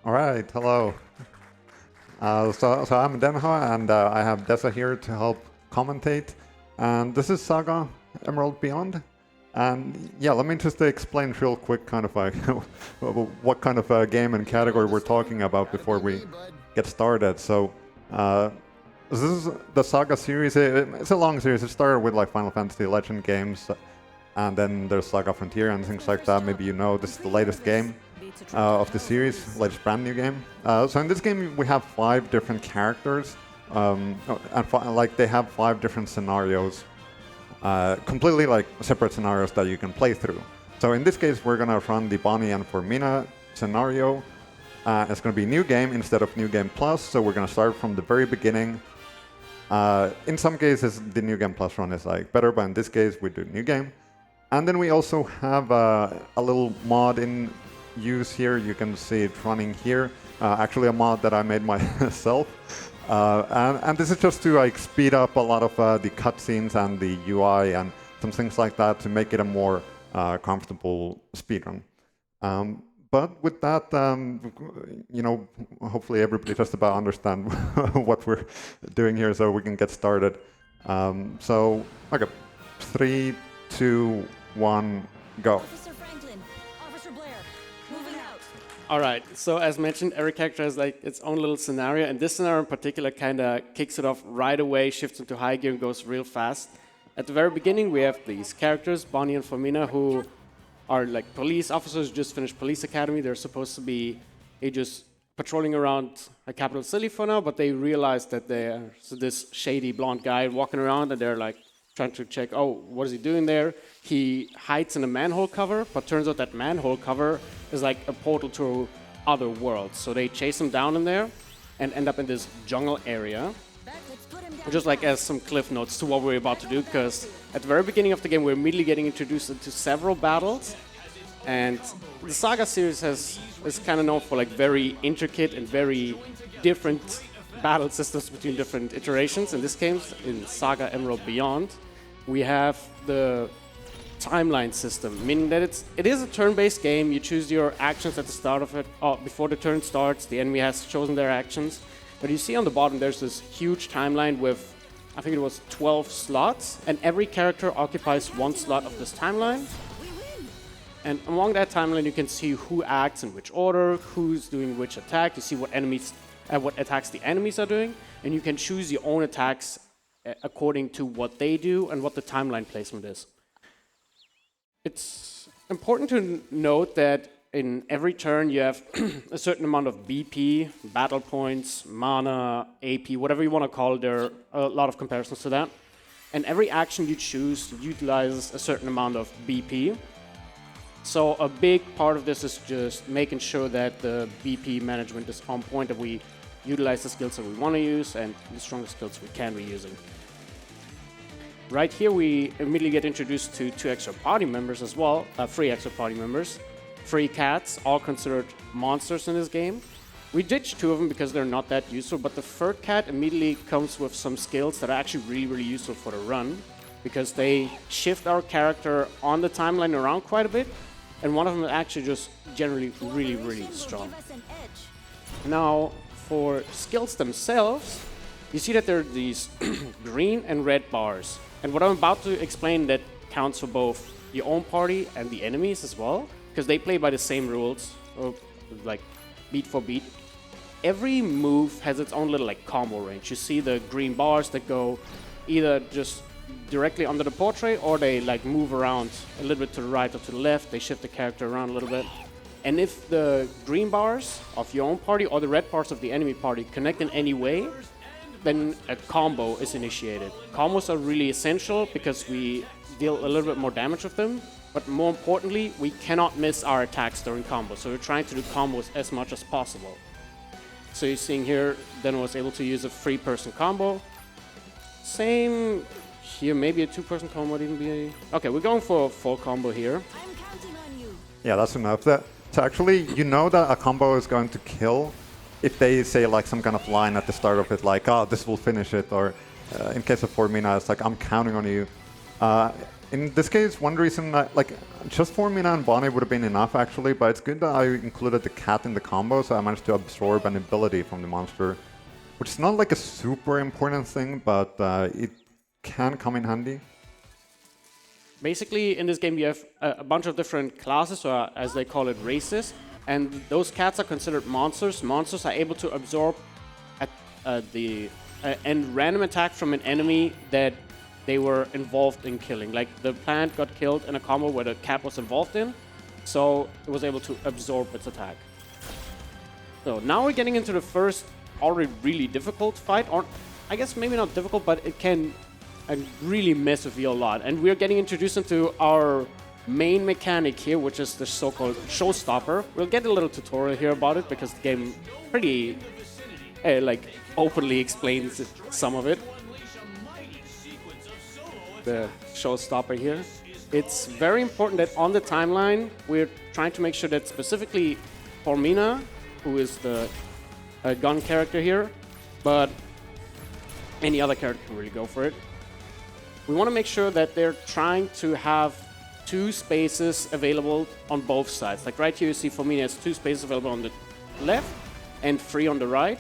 All right, hello. So I'm Denho, and I have Dessa here to help commentate. And this is SaGa Emerald Beyond. And yeah, let me just explain real quick kind of like what kind of game and category we're talking about before we get started. So this is the SaGa series. It's a long series. It started with like Final Fantasy Legend games, and then there's SaGa Frontier and things like that. Maybe you know this is the latest game of the series, latest brand new game. So in this game we have 5 different characters, and like they have 5 different scenarios, completely like separate scenarios that you can play through. So in this case we're gonna run the Bonnie and Formina scenario. It's gonna be new game instead of new game plus, so we're gonna start from the very beginning. In some cases the new game plus run is like better, but in this case we do new game. And then we also have a little mod in use here. You can see it running here. Actually a mod that I made myself. And this is just to like speed up a lot of the cutscenes and the UI and some things like that to make it a more comfortable speedrun. But with that, you know, hopefully everybody just about understand what we're doing here, so we can get started. So, okay, 3, 2, 1, go. Officer Franklin, Officer Blair, moving out. All right, so as mentioned, every character has like its own little scenario, and this scenario in particular kind of kicks it off right away, shifts into high gear, and goes real fast. At the very beginning, we have these characters, Bonnie and Formina, who are like police officers who just finished police academy. They're supposed to be just patrolling around a capital city for now, but they realize that there's this shady blonde guy walking around, and they're like trying to check, oh, what is he doing there? He hides in a manhole cover, but turns out that manhole cover is like a portal to other worlds. So they chase him down in there and end up in this jungle area. Just like as some cliff notes to what we're about to do, because at the very beginning of the game, we're immediately getting introduced into several battles. And the SaGa series is kind of known for like very intricate and very different battle systems between different iterations. In this case, in SaGa Emerald Beyond, we have the timeline system, meaning that it is a turn-based game. You choose your actions at the start of it. Before the turn starts, the enemy has chosen their actions. But you see on the bottom, there's this huge timeline with, I think it was 12 slots, and every character occupies 1 slot of this timeline. And along that timeline, you can see who acts in which order, who's doing which attack. You see what attacks the enemies are doing, and you can choose your own attacks according to what they do and what the timeline placement is. It's important to note that in every turn you have a certain amount of BP, battle points, mana, AP, whatever you want to call it. There are a lot of comparisons to that. And every action you choose utilizes a certain amount of BP. So a big part of this is just making sure that the BP management is on point, that we utilize the skills that we want to use and the strongest skills we can be using. Right here, we immediately get introduced to 2 extra party members as well, 3 extra party members. 3 cats, all considered monsters in this game. We ditched 2 of them because they're not that useful, but the 3rd cat immediately comes with some skills that are actually really, really useful for the run, because they shift our character on the timeline around quite a bit, and one of them is actually just generally really, really strong. Now, for skills themselves, you see that there are these green and red bars. And what I'm about to explain, that counts for both your own party and the enemies as well, because they play by the same rules, like beat for beat. Every move has its own little like combo range. You see the green bars that go either just directly under the portrait, or they like move around a little bit to the right or to the left. They shift the character around a little bit. And if the green bars of your own party or the red bars of the enemy party connect in any way, then a combo is initiated. Combos are really essential because we deal a little bit more damage with them, but more importantly, we cannot miss our attacks during combos. So we're trying to do combos as much as possible. So you're seeing here, Den was able to use a 3-person combo. Same here, maybe a 2-person combo would even be... Okay, we're going for a 4 combo here. I'm counting on you. Yeah, that's enough. So actually, you know that a combo is going to kill if they say like some kind of line at the start of it, like, oh, this will finish it, or in case of Formina, it's like, I'm counting on you In this case, one reason, like, just Formina and Bonnie would have been enough actually, but it's good that I included the cat in the combo, so I managed to absorb an ability from the monster, which is not like a super important thing, but it can come in handy. Basically, in this game, you have a bunch of different classes, or as they call it, races, and those cats are considered monsters. Monsters are able to absorb a random attack from an enemy that they were involved in killing. Like the plant got killed in a combo where the cat was involved in, so it was able to absorb its attack. So now we're getting into the first already really difficult fight, or I guess maybe not difficult, but it can really mess with you a lot. And we're getting introduced into our main mechanic here, which is the so-called showstopper. We'll get a little tutorial here about it because the game pretty like openly explains some of it. The showstopper here. It's very important that on the timeline we're trying to make sure that specifically Formina, who is the gun character here, but any other character can really go for it. We want to make sure that they're trying to have 2 spaces available on both sides. Like right here you see Formina has 2 spaces available on the left and 3 on the right.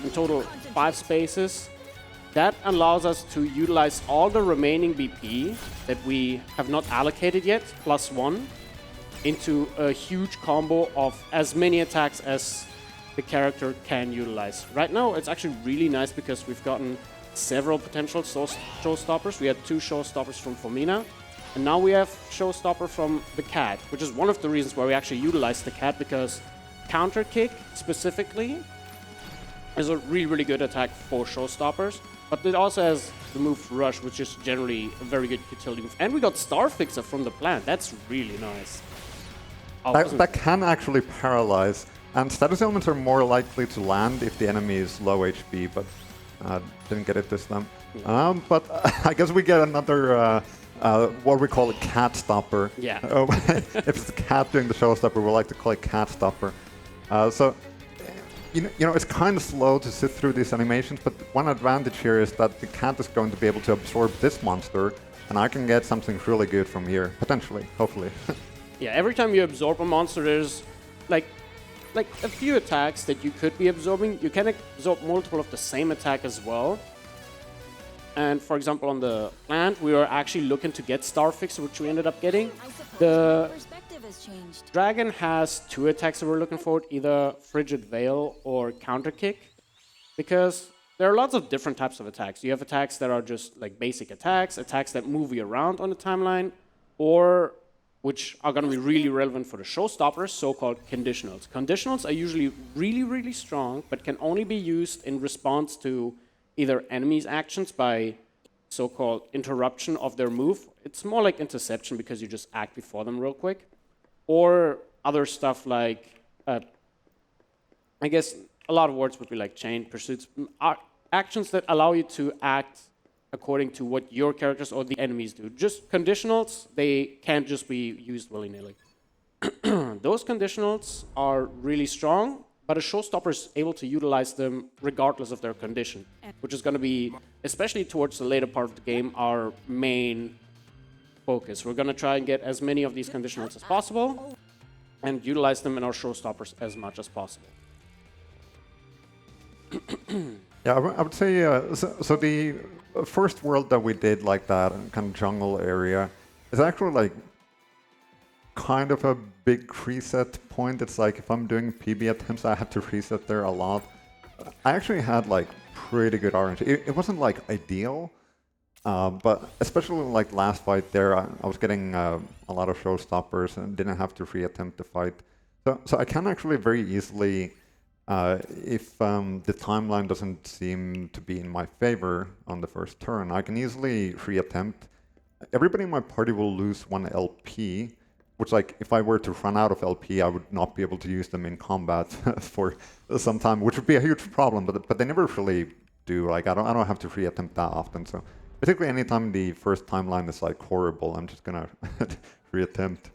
In total 5 spaces. That allows us to utilize all the remaining BP that we have not allocated yet, +1, into a huge combo of as many attacks as the character can utilize. Right now, it's actually really nice because we've gotten several potential showstoppers. We had 2 showstoppers from Formina, and now we have showstopper from the cat, which is one of the reasons why we actually utilize the cat, because counter kick specifically is a really, really good attack for showstoppers. But it also has the move Rush, which is generally a very good utility move. And we got Star Fixer from the plant. That's really nice. That can actually paralyze, and status elements are more likely to land if the enemy is low HP, but didn't get it this time. But I guess we get another, what we call a cat stopper. Yeah. If it's the cat doing the showstopper, we like to call it cat stopper. So you know, it's kind of slow to sit through these animations, but one advantage here is that the cat is going to be able to absorb this monster, and I can get something really good from here, potentially, hopefully. Yeah, every time you absorb a monster, there's like a few attacks that you could be absorbing. You can absorb multiple of the same attack as well. And for example, on the plant, we were actually looking to get Star Fixer, which we ended up getting. The Changed. dragon has 2 attacks that we're looking for, either Frigid Veil or Counter Kick, because there are lots of different types of attacks. You have attacks that are just like basic attacks that move you around on the timeline, or which are going to be really relevant for the showstoppers, so-called conditionals. Conditionals are usually really, really strong, but can only be used in response to either enemies' actions by so-called interruption of their move. It's more like interception because you just act before them real quick. Or other stuff like, I guess a lot of words would be like chain pursuits, actions that allow you to act according to what your characters or the enemies do. Just conditionals, they can't just be used willy-nilly. Those conditionals are really strong, but a showstopper is able to utilize them regardless of their condition, which is going to be, especially towards the later part of the game, our main focus. We're going to try and get as many of these conditionals as possible and utilize them in our showstoppers as much as possible. Yeah, I would say, so the first world that we did like that, kind of jungle area, is actually like kind of a big reset point. It's like if I'm doing PB attempts, I have to reset there a lot. I actually had like pretty good RNG. It wasn't like ideal, but especially like last fight there, I was getting a lot of showstoppers and didn't have to re-attempt the fight. So I can actually very easily, if the timeline doesn't seem to be in my favor on the first turn, I can easily re-attempt. Everybody in my party will lose 1 LP, which, like, if I were to run out of LP, I would not be able to use them in combat for some time, which would be a huge problem. But they never really do. Like, I don't have to re-attempt that often. So particularly anytime the first timeline is like horrible, I'm just gonna re-attempt.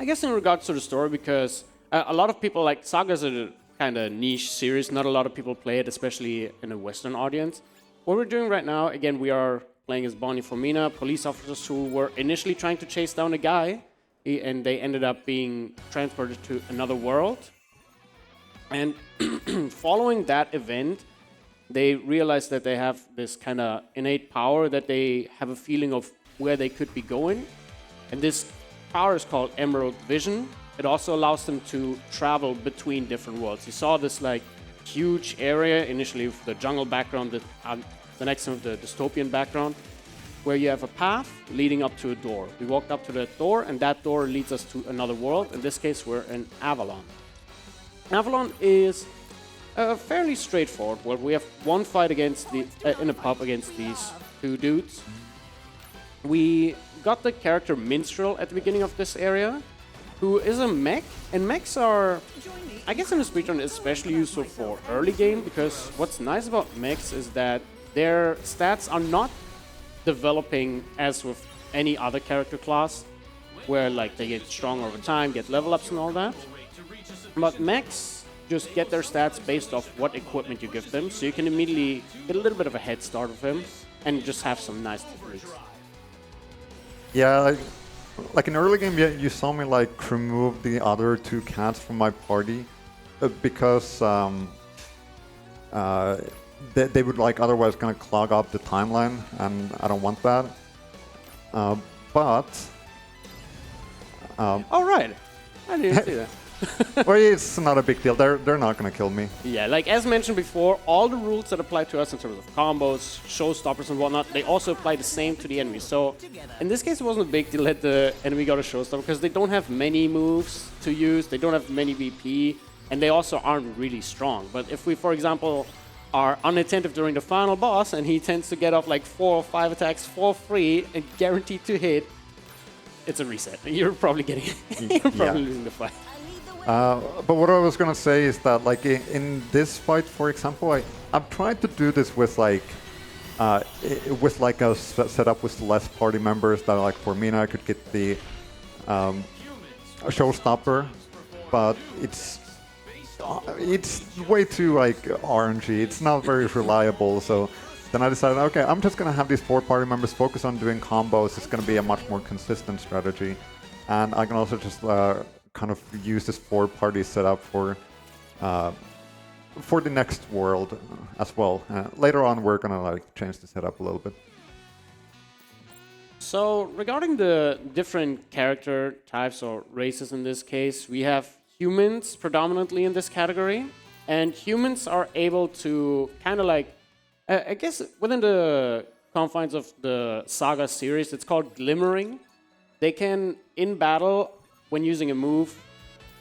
I guess in regards to the story, because a lot of people, like, SaGa is a kind of niche series. Not a lot of people play it, especially in a Western audience. What we're doing right now, again, we are playing as Bonnie Formina, police officers who were initially trying to chase down a guy, and they ended up being transported to another world. And following that event, they realized that they have this kind of innate power, that they have a feeling of where they could be going. And this power is called Emerald Vision. It also allows them to travel between different worlds. You saw this like huge area initially with the jungle background, the next one with the dystopian background, where you have a path leading up to a door. We walked up to that door, and that door leads us to another world. In this case, we're in Avalon. Avalon is a fairly straightforward world. We have one fight against in a pub against these two dudes. We got the character Minstrel at the beginning of this area, who is a mech, and mechs are, I guess in the speedrun, especially useful for early game, because what's nice about mechs is that their stats are not developing as with any other character class, where like they get strong over time, get level ups and all that. But mechs just get their stats based off what equipment you give them, so you can immediately get a little bit of a head start with him and just have some nice techniques. Yeah, like in early game, you saw me like remove the other two cats from my party because they would like otherwise gonna clog up the timeline, and I don't want that. But All right, I didn't see that. well, it's not a big deal. They're not gonna kill me. Yeah, like as mentioned before, all the rules that apply to us in terms of combos, showstoppers and whatnot, they also apply the same to the enemy. So in this case, it wasn't a big deal that the enemy got a showstopper because they don't have many moves to use, they don't have many VP, and they also aren't really strong. But if we, for example, are unattentive during the final boss and he tends to get off like 4 or 5 attacks for free and guaranteed to hit, it's a reset. You're probably getting you're probably losing the fight. But what I was gonna say is that, like in this fight, for example, I've tried to do this with like a setup with less party members. That like Formina, I could get the showstopper, but it's way too like RNG. It's not very reliable. So then I decided, okay, I'm just gonna have these 4 party members focus on doing combos. It's gonna be a much more consistent strategy, and I can also just kind of use this 4-party setup for the next world as well. Later on, we're gonna like change the setup a little bit. So regarding the different character types or races in this case, we have humans predominantly in this category, and humans are able to kind of like, I guess within the confines of the SaGa series, it's called glimmering. They can, in battle, when using a move,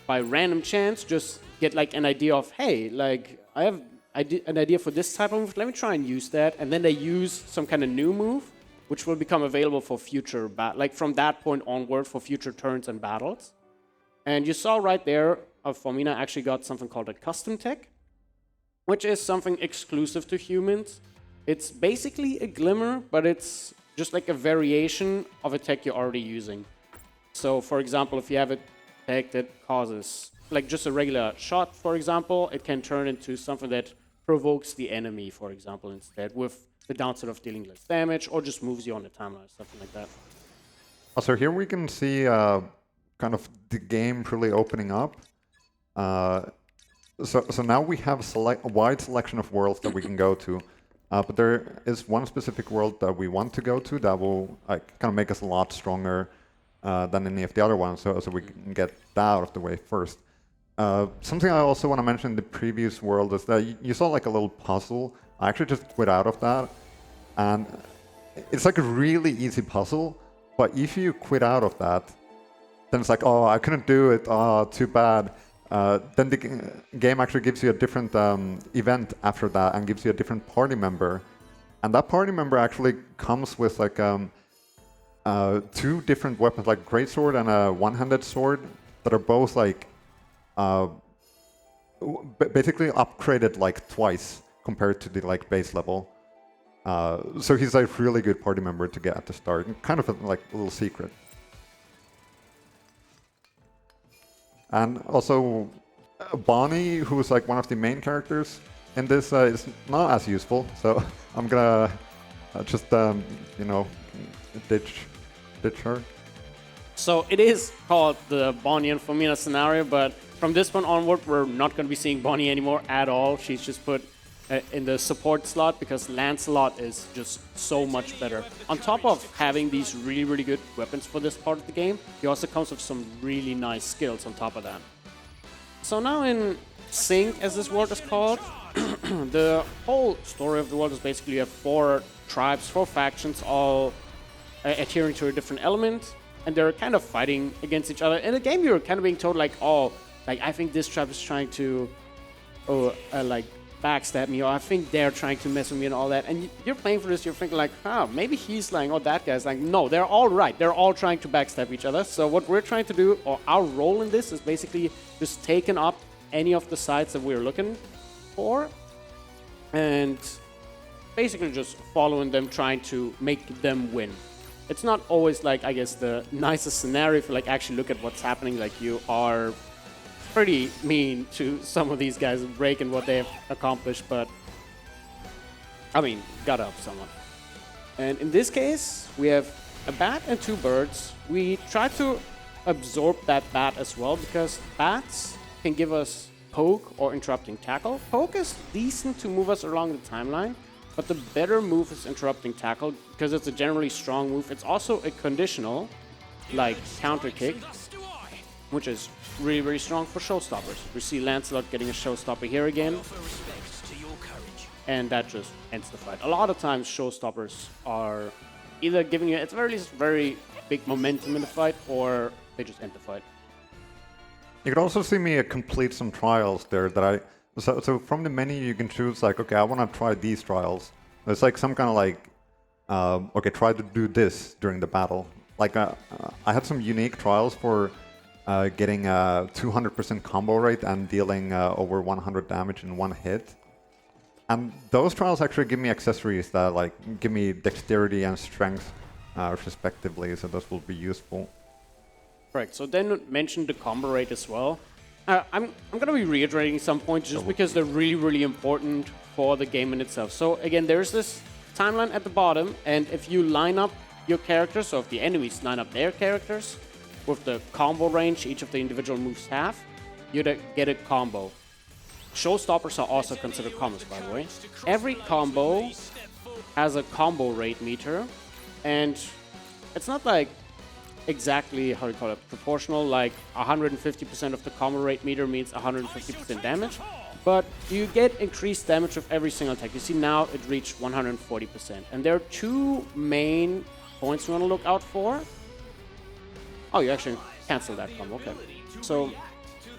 by random chance, just get like an idea of, hey, like I have an idea for this type of move, let me try and use that, and then they use some kind of new move, which will become available for future, like from that point onward for future turns and battles. And you saw right there, Formina actually got something called a custom tech, which is something exclusive to humans. It's basically a glimmer, but it's just like a variation of a tech you're already using. So, for example, if you have a tech that causes, like just a regular shot, for example, it can turn into something that provokes the enemy, for example, instead, with the downside of dealing less damage, or just moves you on the timeline, something like that. So here we can see kind of the game really opening up. So now we have a wide selection of worlds that we can go to. But there is one specific world that we want to go to that will kind of make us a lot stronger than any of the other ones, so we can get that out of the way first. Something I also want to mention in the previous world is that you saw like a little puzzle. I actually just quit out of that, and it's like a really easy puzzle, but if you quit out of that, then it's like, oh, I couldn't do it, oh, too bad. Then the game actually gives you a different event after that and gives you a different party member. And that party member actually comes with like 2 different weapons, like greatsword and a one-handed sword, that are both like basically upgraded like twice compared to the like base level. So he's a really good party member to get at the start, and kind of like a little secret. And also, Bonnie, who's like one of the main characters in this, is not as useful. So I'm gonna just you know, ditch her. So it is called the Bonnie and Formina scenario, but from this one onward, we're not going to be seeing Bonnie anymore at all. She's just put in the support slot because Lancelot is just so much better. On top of having these really, really good weapons for this part of the game, he also comes with some really nice skills on top of that. So now in Sync, as this world is called, the whole story of the world is basically you have 4 tribes, 4 factions, all adhering to a different element, and they're kind of fighting against each other. In the game, you're kind of being told like, oh, like I think this tribe is trying to, like backstab me, or I think they're trying to mess with me and all that. And you're playing for this, you're thinking like, maybe he's lying, or that guy's like, no, they're all right. They're all trying to backstab each other. So what we're trying to do, or our role in this, is basically just taking up any of the sides that we're looking for, and basically just following them, trying to make them win. It's not always like, I guess, the nicest scenario if you like actually look at what's happening. Like you are pretty mean to some of these guys and breaking what they have accomplished, but I mean, gotta help someone. And in this case, we have a bat and 2 birds. We try to absorb that bat as well because bats can give us poke or interrupting tackle. Poke is decent to move us along the timeline, but the better move is interrupting tackle because it's a generally strong move. It's also a conditional, like counter kick, which is really, really strong for showstoppers. We see Lancelot getting a showstopper here again, and that just ends the fight. A lot of times showstoppers are either giving you, at the very least, very big momentum in the fight, or they just end the fight. You could also see me complete some trials there that so from the menu you can choose like, okay, I want to try these trials. It's like some kind of like, okay, try to do this during the battle. Like I had some unique trials for getting a 200% combo rate and dealing over 100 damage in one hit. And those trials actually give me accessories that like give me dexterity and strength respectively, so those will be useful. Correct. So then mention the combo rate as well. I'm going to be reiterating some points just because they're really, really important for the game in itself. So again, there's this timeline at the bottom, and if you line up your characters, so if the enemies line up their characters with the combo range each of the individual moves have, you get a combo. Showstoppers are also considered combos, by the way. Every combo has a combo rate meter, and it's not like exactly, how do you call it, proportional, like 150% of the combo rate meter means 150% damage, but you get increased damage with every single attack. You see now it reached 140%, and there are 2 main points you want to look out for. Oh, you actually cancel that combo, okay. So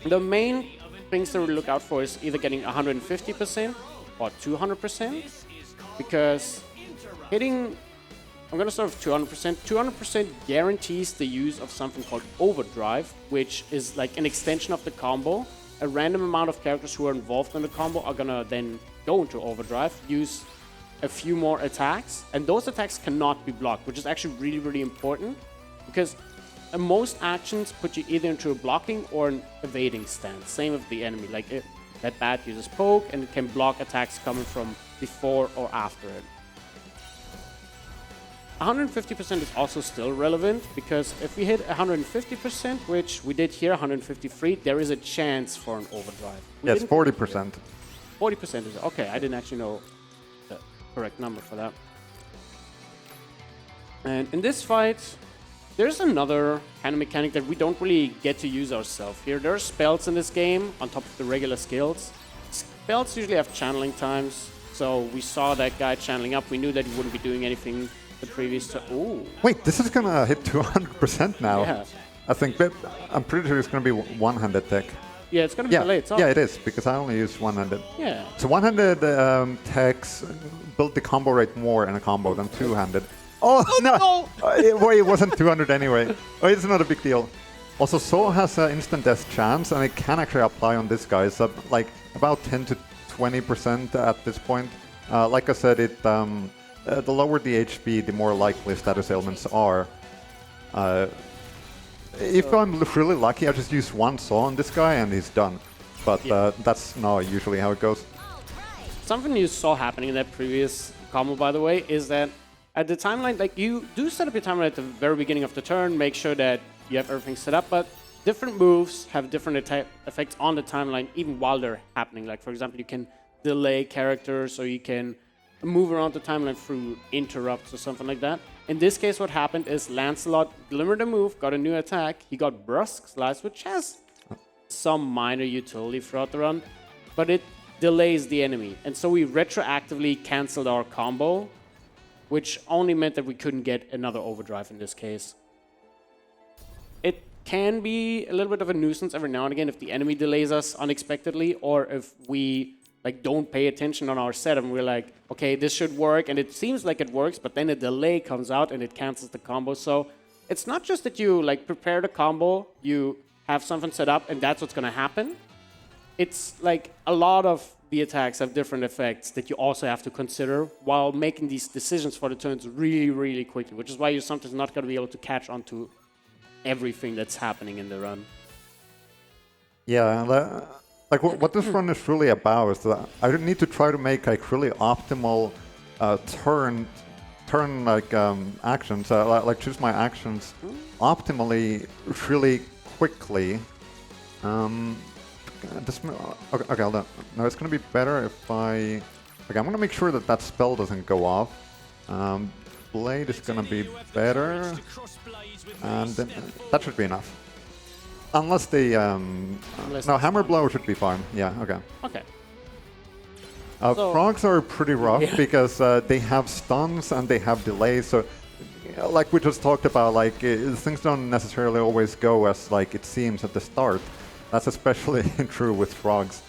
the main things that we look out for is either getting 150% or 200%, because hitting, I'm going to start with 200%. 200% guarantees the use of something called overdrive, which is like an extension of the combo. A random amount of characters who are involved in the combo are going to then go into overdrive, use a few more attacks, and those attacks cannot be blocked, which is actually really, really important, because most actions put you either into a blocking or an evading stance. Same with the enemy. Like that bat uses poke and it can block attacks coming from before or after it. 150% is also still relevant, because if we hit 150%, which we did here, 153, there is a chance for an overdrive. Yes, 40%. 40% is okay. I didn't actually know the correct number for that. And in this fight, there's another kind of mechanic that we don't really get to use ourselves here. There are spells in this game on top of the regular skills. Spells usually have channeling times, so we saw that guy channeling up. We knew that he wouldn't be doing anything the previous time. Ooh. Wait, this is gonna hit 200% now. Yeah. I think, but I'm pretty sure it's gonna be one-handed tech. Yeah, it's gonna be delayed. Yeah, it is, because I only use one-handed. Yeah. So one-handed techs build the combo rate more in a combo than two-handed. Oh, no! Well, it wasn't 200 anyway. Oh, it's not a big deal. Also, Soul has an instant death chance, and it can actually apply on this guy. So, like, about 10 to 20% at this point. Like I said, the lower the HP, the more likely status ailments are. If I'm really lucky, I just use one Soul on this guy, and he's done. But that's not usually how it goes. Something you saw happening in that previous combo, by the way, is that At the timeline, like you do set up your timeline at the very beginning of the turn, make sure that you have everything set up, but different moves have different effects on the timeline even while they're happening. Like for example, you can delay characters or you can move around the timeline through interrupts or something like that. In this case, what happened is Lancelot glimmered a move, got a new attack, he got Brusque Slice, which has some minor utility throughout the run, but it delays the enemy. And so we retroactively canceled our combo, which only meant that we couldn't get another overdrive in this case. It can be a little bit of a nuisance every now and again if the enemy delays us unexpectedly, or if we like don't pay attention on our setup and we're like, okay, this should work, and it seems like it works, but then a delay comes out and it cancels the combo. So it's not just that you like prepare the combo, you have something set up, and that's what's gonna happen. It's like a lot of the attacks have different effects that you also have to consider while making these decisions for the turns really, really quickly, which is why you're sometimes not gonna be able to catch on to everything that's happening in the run. Yeah, like what this run is really about is that I don't need to try to make like really optimal turn like actions, like choose my actions optimally really quickly. Okay, hold on. No, it's gonna be better if I'm gonna make sure that that spell doesn't go off. Blade is gonna be better, and then, that should be enough. Unless the no, hammer blow should be fine. Yeah, okay. Okay. So, frogs are pretty rough because they have stuns and they have delays. So, like we just talked about, like things don't necessarily always go as like it seems at the start. That's especially true with frogs.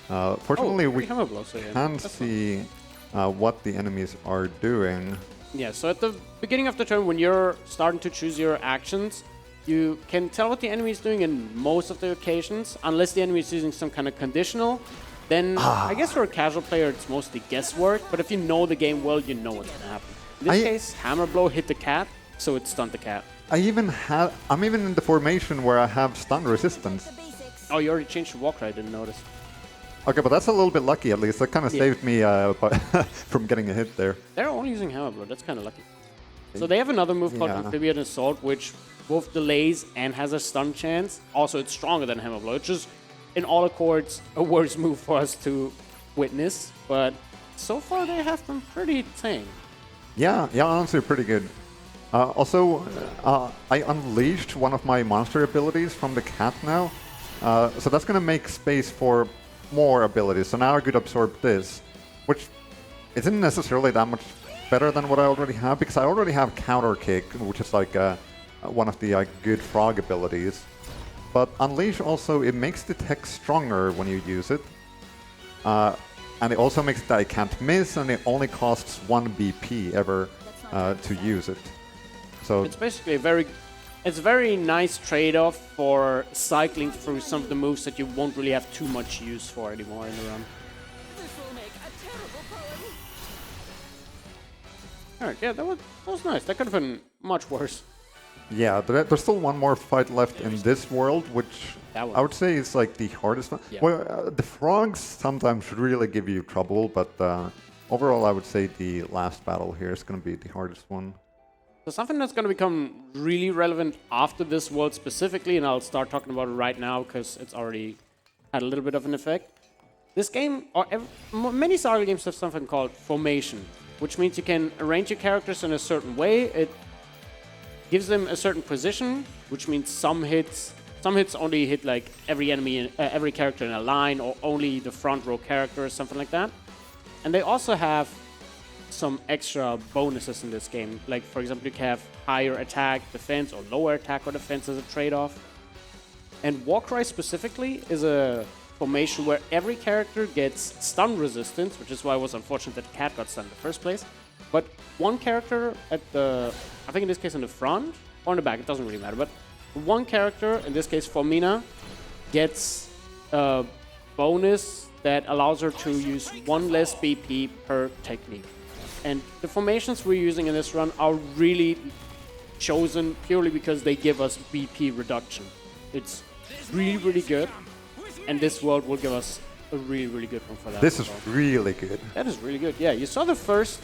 Fortunately, we can see what the enemies are doing. Yeah, so at the beginning of the turn, when you're starting to choose your actions, you can tell what the enemy is doing in most of the occasions, unless the enemy is using some kind of conditional. Then I guess for a casual player, it's mostly guesswork. But if you know the game well, you know what's going to happen. In this case, hammer blow hit the cat, so it stunned the cat. I'm even in the formation where I have stun resistance. Oh, you already changed your walker, I didn't notice. Okay, but that's a little bit lucky at least. That kind of saved me from getting a hit there. They're only using hammer blow, that's kind of lucky. So they have another move called Amphibian Assault, which both delays and has a stun chance. Also, it's stronger than hammer blow. It's just, in all accords, a worse move for us to witness. But so far, they have been pretty tame. Yeah, honestly, pretty good. Also, I unleashed one of my monster abilities from the cat now. So that's going to make space for more abilities. So now I could absorb this, which isn't necessarily that much better than what I already have, because I already have counter kick, which is like one of the good frog abilities. But Unleash also, it makes the tech stronger when you use it. And it also makes it that I can't miss, and it only costs 1 BP ever to use it. So it's basically a very nice trade-off for cycling through some of the moves that you won't really have too much use for anymore in the run. This will make a terrible poem. Alright, yeah, that was nice. That could have been much worse. yeah, there's still one more fight left in this world, which I would say is like the hardest one. Yeah. Well, the frogs sometimes really give you trouble, but overall I would say the last battle here is going to be the hardest one. So something that's going to become really relevant after this world specifically, and I'll start talking about it right now because it's already had a little bit of an effect. This game, or many SaGa games have something called Formation, which means you can arrange your characters in a certain way. It gives them a certain position, which means some hits only hit like every character in a line, or only the front row character or something like that. And they also have some extra bonuses in this game. Like, for example, you can have higher attack, defense, or lower attack or defense as a trade-off. And Warcry specifically is a formation where every character gets stun resistance, which is why it was unfortunate that Cat got stunned in the first place. But one character at the, I think in this case in the front, or in the back, it doesn't really matter, but one character, in this case Formina, gets a bonus that allows her to use 1 less BP per technique. And the formations we're using in this run are really chosen purely because they give us BP reduction. It's really, really good, and this world will give us a really, really good one for that. This is really good. That is really good. Yeah, you saw the first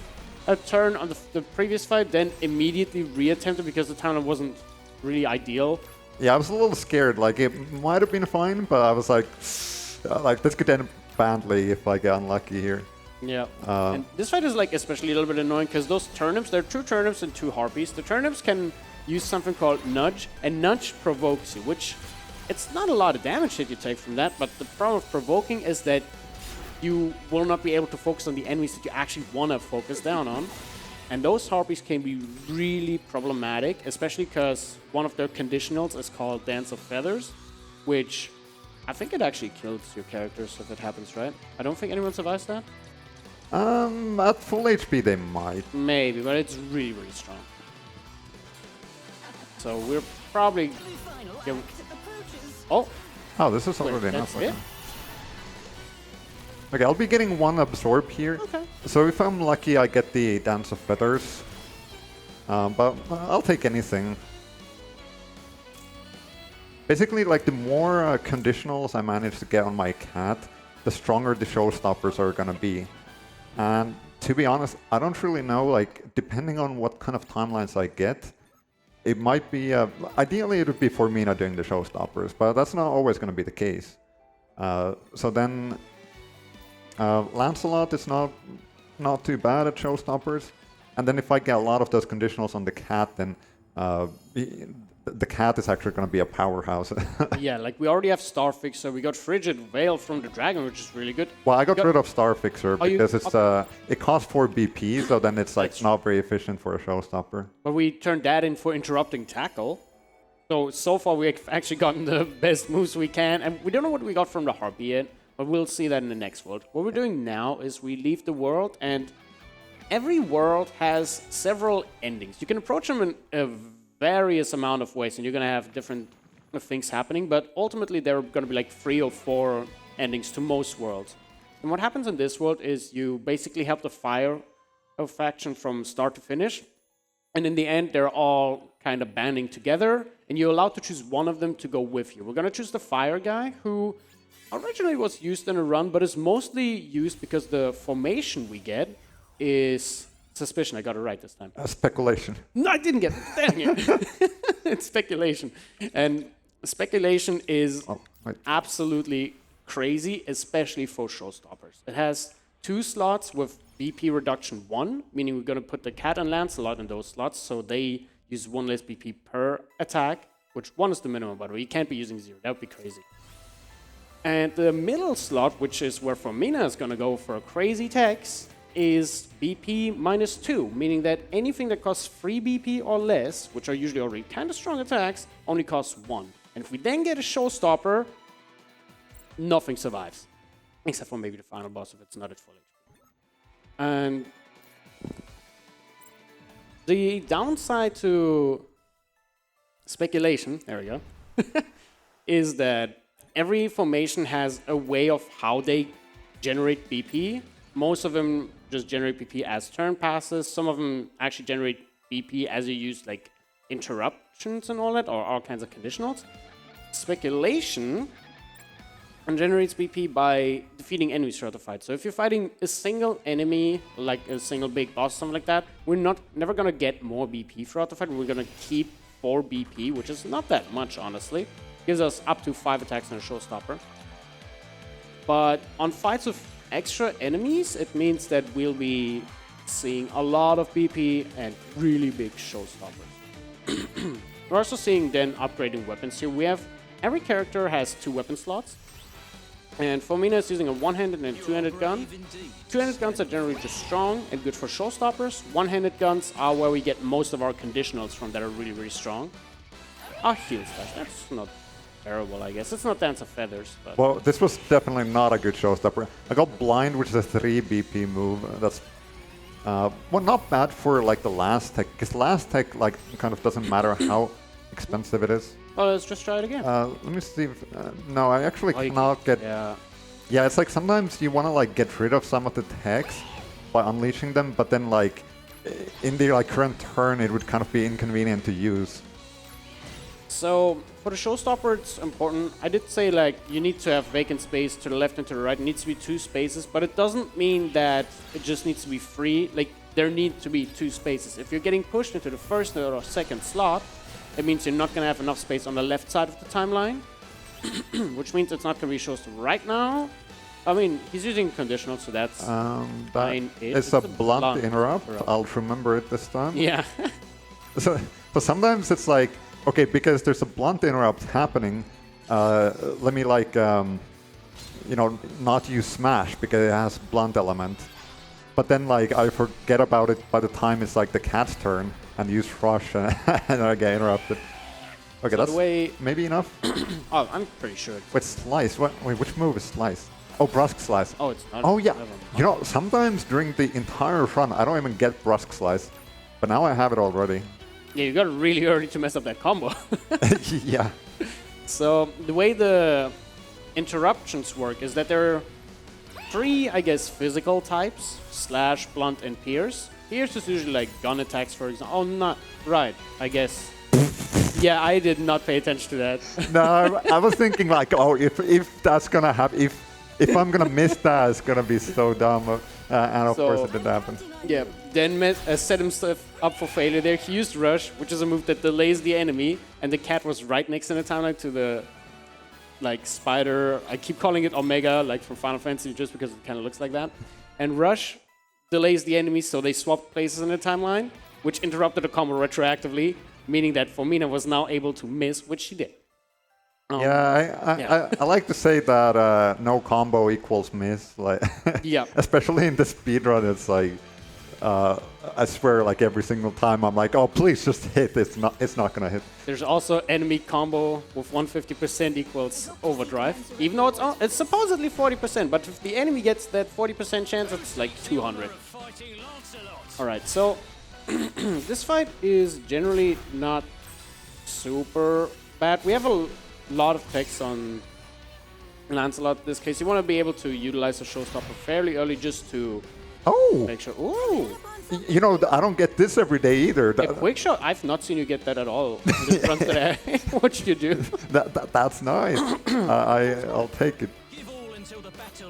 a turn on the previous fight, then immediately reattempted because the timeline wasn't really ideal. Yeah, I was a little scared. Like, it might have been fine, but I was like this could end badly if I get unlucky here. Yeah, and this fight is like especially a little bit annoying because those turnips, there are 2 turnips and 2 harpies. The turnips can use something called nudge, and nudge provokes you, which it's not a lot of damage that you take from that, but the problem with provoking is that you will not be able to focus on the enemies that you actually want to focus down on. And those harpies can be really problematic, especially because one of their conditionals is called Dance of Feathers, which I think it actually kills your characters if it happens, right? I don't think anyone survives that. At full HP they might. Maybe, but it's really, really strong. So we're probably... The final Yeah. act approaches. Oh, Oh, this is already that's enough. it? Okay, I'll be getting 1 absorb here. Okay. So if I'm lucky, I get the Dance of Feathers. But I'll take anything. Basically, like, the more conditionals I manage to get on my cat, the stronger the showstoppers are gonna be. And to be honest, I don't really know, like, depending on what kind of timelines I get, it might be, ideally it would be Formina doing the showstoppers, but that's not always gonna be the case. So then, Lancelot is not too bad at showstoppers. And then if I get a lot of those conditionals on the cat, then the cat is actually going to be a powerhouse. Yeah, like we already have Starfixer, we got Frigid Veil from the Dragon, which is really good. Well, I got rid of Starfixer Oh, you- because it's it costs 4 BP, so then it's like That's not very efficient for a showstopper. But we turned that in for interrupting tackle. So far we've actually gotten the best moves we can, and we don't know what we got from the Harpy yet, but we'll see that in the next world. What we're doing now is we leave the world, and every world has several endings. You can approach them in a various amount of ways, and you're going to have different things happening, but ultimately there are going to be like 3 or 4 endings to most worlds. And what happens in this world is you basically help the fire faction from start to finish, and in the end they're all kind of banding together, and you're allowed to choose one of them to go with you. We're going to choose the fire guy, who originally was used in a run, but is mostly used because the formation we get is suspicion. I got it right this time. Speculation. No, I didn't get it. Dang it. It's speculation. And speculation is absolutely crazy, especially for showstoppers. It has 2 slots with BP reduction 1, meaning we're going to put the Cat and Lancelot in those slots, so they use 1 less BP per attack, which 1 is the minimum, by the way. You can't be using 0. That would be crazy. And the middle slot, which is where Formina is going to go for a crazy tax, is BP minus 2, meaning that anything that costs 3 BP or less, which are usually already kind of strong attacks, only costs 1. And if we then get a showstopper, nothing survives. Except for maybe the final boss if it's not at full HP. And the downside to speculation, there we go, is that every formation has a way of how they generate BP. Most of them just generate BP as turn passes. Some of them actually generate BP as you use like interruptions and all that, or all kinds of conditionals. Speculation generates BP by defeating enemies throughout the fight. So if you're fighting a single enemy, like a single big boss, something like that, we're never gonna get more BP throughout the fight. We're gonna keep 4 BP, which is not that much, honestly. Gives us up to 5 attacks and a showstopper. But on fights with extra enemies, it means that we'll be seeing a lot of BP and really big showstoppers. We're also seeing then upgrading weapons here. We have every character has 2 weapon slots, and Formina is using a one-handed and two-handed gun. Two-handed guns are generally just strong and good for showstoppers. One-handed guns are where we get most of our conditionals from that are really, really strong. Our heal slash, that's not terrible, I guess. It's not Dance of Feathers, but... Well, this was definitely not a good showstopper. I got Blind, which is a 3 BP move. That's well, not bad for like the last tech, because last tech like kind of doesn't matter how expensive it is. Oh, let's just try it again. Let me see if... no, I actually you cannot get... Yeah. Yeah, it's like sometimes you want to like get rid of some of the techs by unleashing them, but then like in the like current turn it would kind of be inconvenient to use. So for the showstopper, it's important. I did say like you need to have vacant space to the left and to the right. It needs to be 2 spaces, but it doesn't mean that it just needs to be free. Like there need to be 2 spaces. If you're getting pushed into the first or second slot, it means you're not going to have enough space on the left side of the timeline, which means it's not going to be showstopper right now. I mean, he's using conditional, so that's fine. It's a blunt interrupt. I'll remember it this time. Yeah. So sometimes it's like, okay, because there's a blunt interrupt happening, let me like, not use smash because it has blunt element. But then like I forget about it by the time it's like the cat's turn and use rush and I get interrupted. Okay, So that's maybe enough. Oh, I'm pretty sure. Wait, slice. Wait, which move is slice? Oh, brusque slice. Oh, it's not. Oh yeah. Never mind. Sometimes during the entire run I don't even get brusque slice, but now I have it already. Yeah, you got it really early to mess up that combo. Yeah. So the way the interruptions work is that there are 3, I guess, physical types: slash, blunt, and pierce. Pierce is usually like gun attacks, for example. Oh, not right. I guess. Yeah, I did not pay attention to that. No, I was thinking like, oh, if that's gonna happen, if I'm gonna miss that, it's gonna be so dumb. And of course it didn't happen. Yeah, then set himself up for failure there. He used Rush, which is a move that delays the enemy, and the cat was right next in the timeline to the spider. I keep calling it Omega, like from Final Fantasy, just because it kind of looks like that. And Rush delays the enemy, so they swapped places in the timeline, which interrupted the combo retroactively, meaning that Formina was now able to miss, which she did. I like to say that no combo equals miss. Like, yeah. Especially in the speedrun, it's like, I swear, like every single time I'm like, oh, please just hit. It's not gonna hit. There's also enemy combo with 150% equals overdrive, even though it's supposedly 40%. But if the enemy gets that 40% chance, it's like 200. All right, so this fight is generally not super bad. We have a lot of text on Lancelot in this case. You want to be able to utilize a showstopper fairly early just to make sure. Ooh! I don't get this every day either. A quick shot? I've not seen you get that at all. What should you do? That's nice. I'll take it.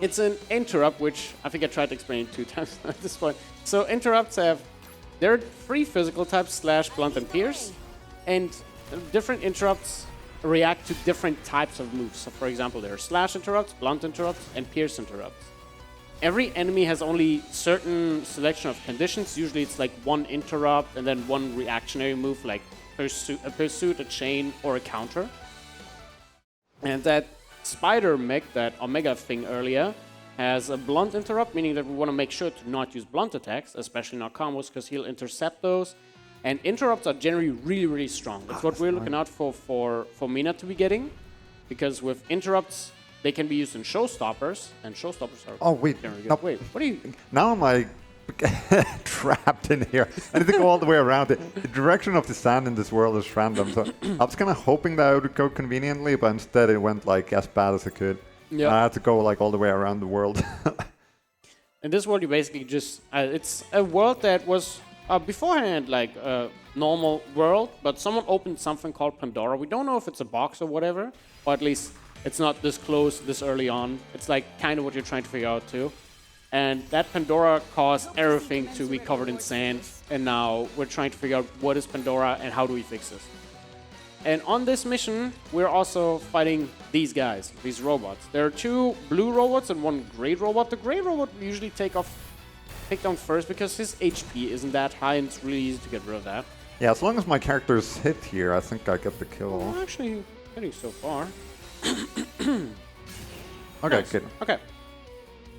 It's an interrupt, which I think I tried to explain 2 times at this point. So interrupts there are 3 physical types: slash, blunt, and pierce. And different interrupts react to different types of moves. So for example, there are slash interrupts, blunt interrupts, and pierce interrupts. Every enemy has only certain selection of conditions. Usually it's like 1 interrupt and then 1 reactionary move, like a pursuit, a chain, or a counter. And that spider mech, that Omega thing earlier, has a blunt interrupt, meaning that we want to make sure to not use blunt attacks, especially not combos, because he'll intercept those. And interrupts are generally really, really strong. That's what we're looking out for Formina to be getting, because with interrupts, they can be used in showstoppers, and showstoppers are... Oh, wait. No. Wait, what are you... Now I'm like trapped in here. I need to go all the way around it. The direction of the sand in this world is random, so I was kind of hoping that I would go conveniently, but instead it went like as bad as it could. Yeah. I had to go like all the way around the world. In this world, you basically just... it's a world that was... beforehand, like a normal world, but someone opened something called Pandora. We don't know if it's a box or whatever, or at least it's not this close, this early on. It's like kind of what you're trying to figure out too. And that Pandora caused everything to be covered in sand, and now we're trying to figure out what is Pandora and how do we fix this. And on this mission, we're also fighting these guys, these robots. There are 2 blue robots and 1 gray robot. The gray robot we usually take down first because his HP isn't that high and it's really easy to get rid of that. Yeah, as long as my character's hit here, I think I get the kill. Well, actually, getting so far. Okay, nice. good. Okay.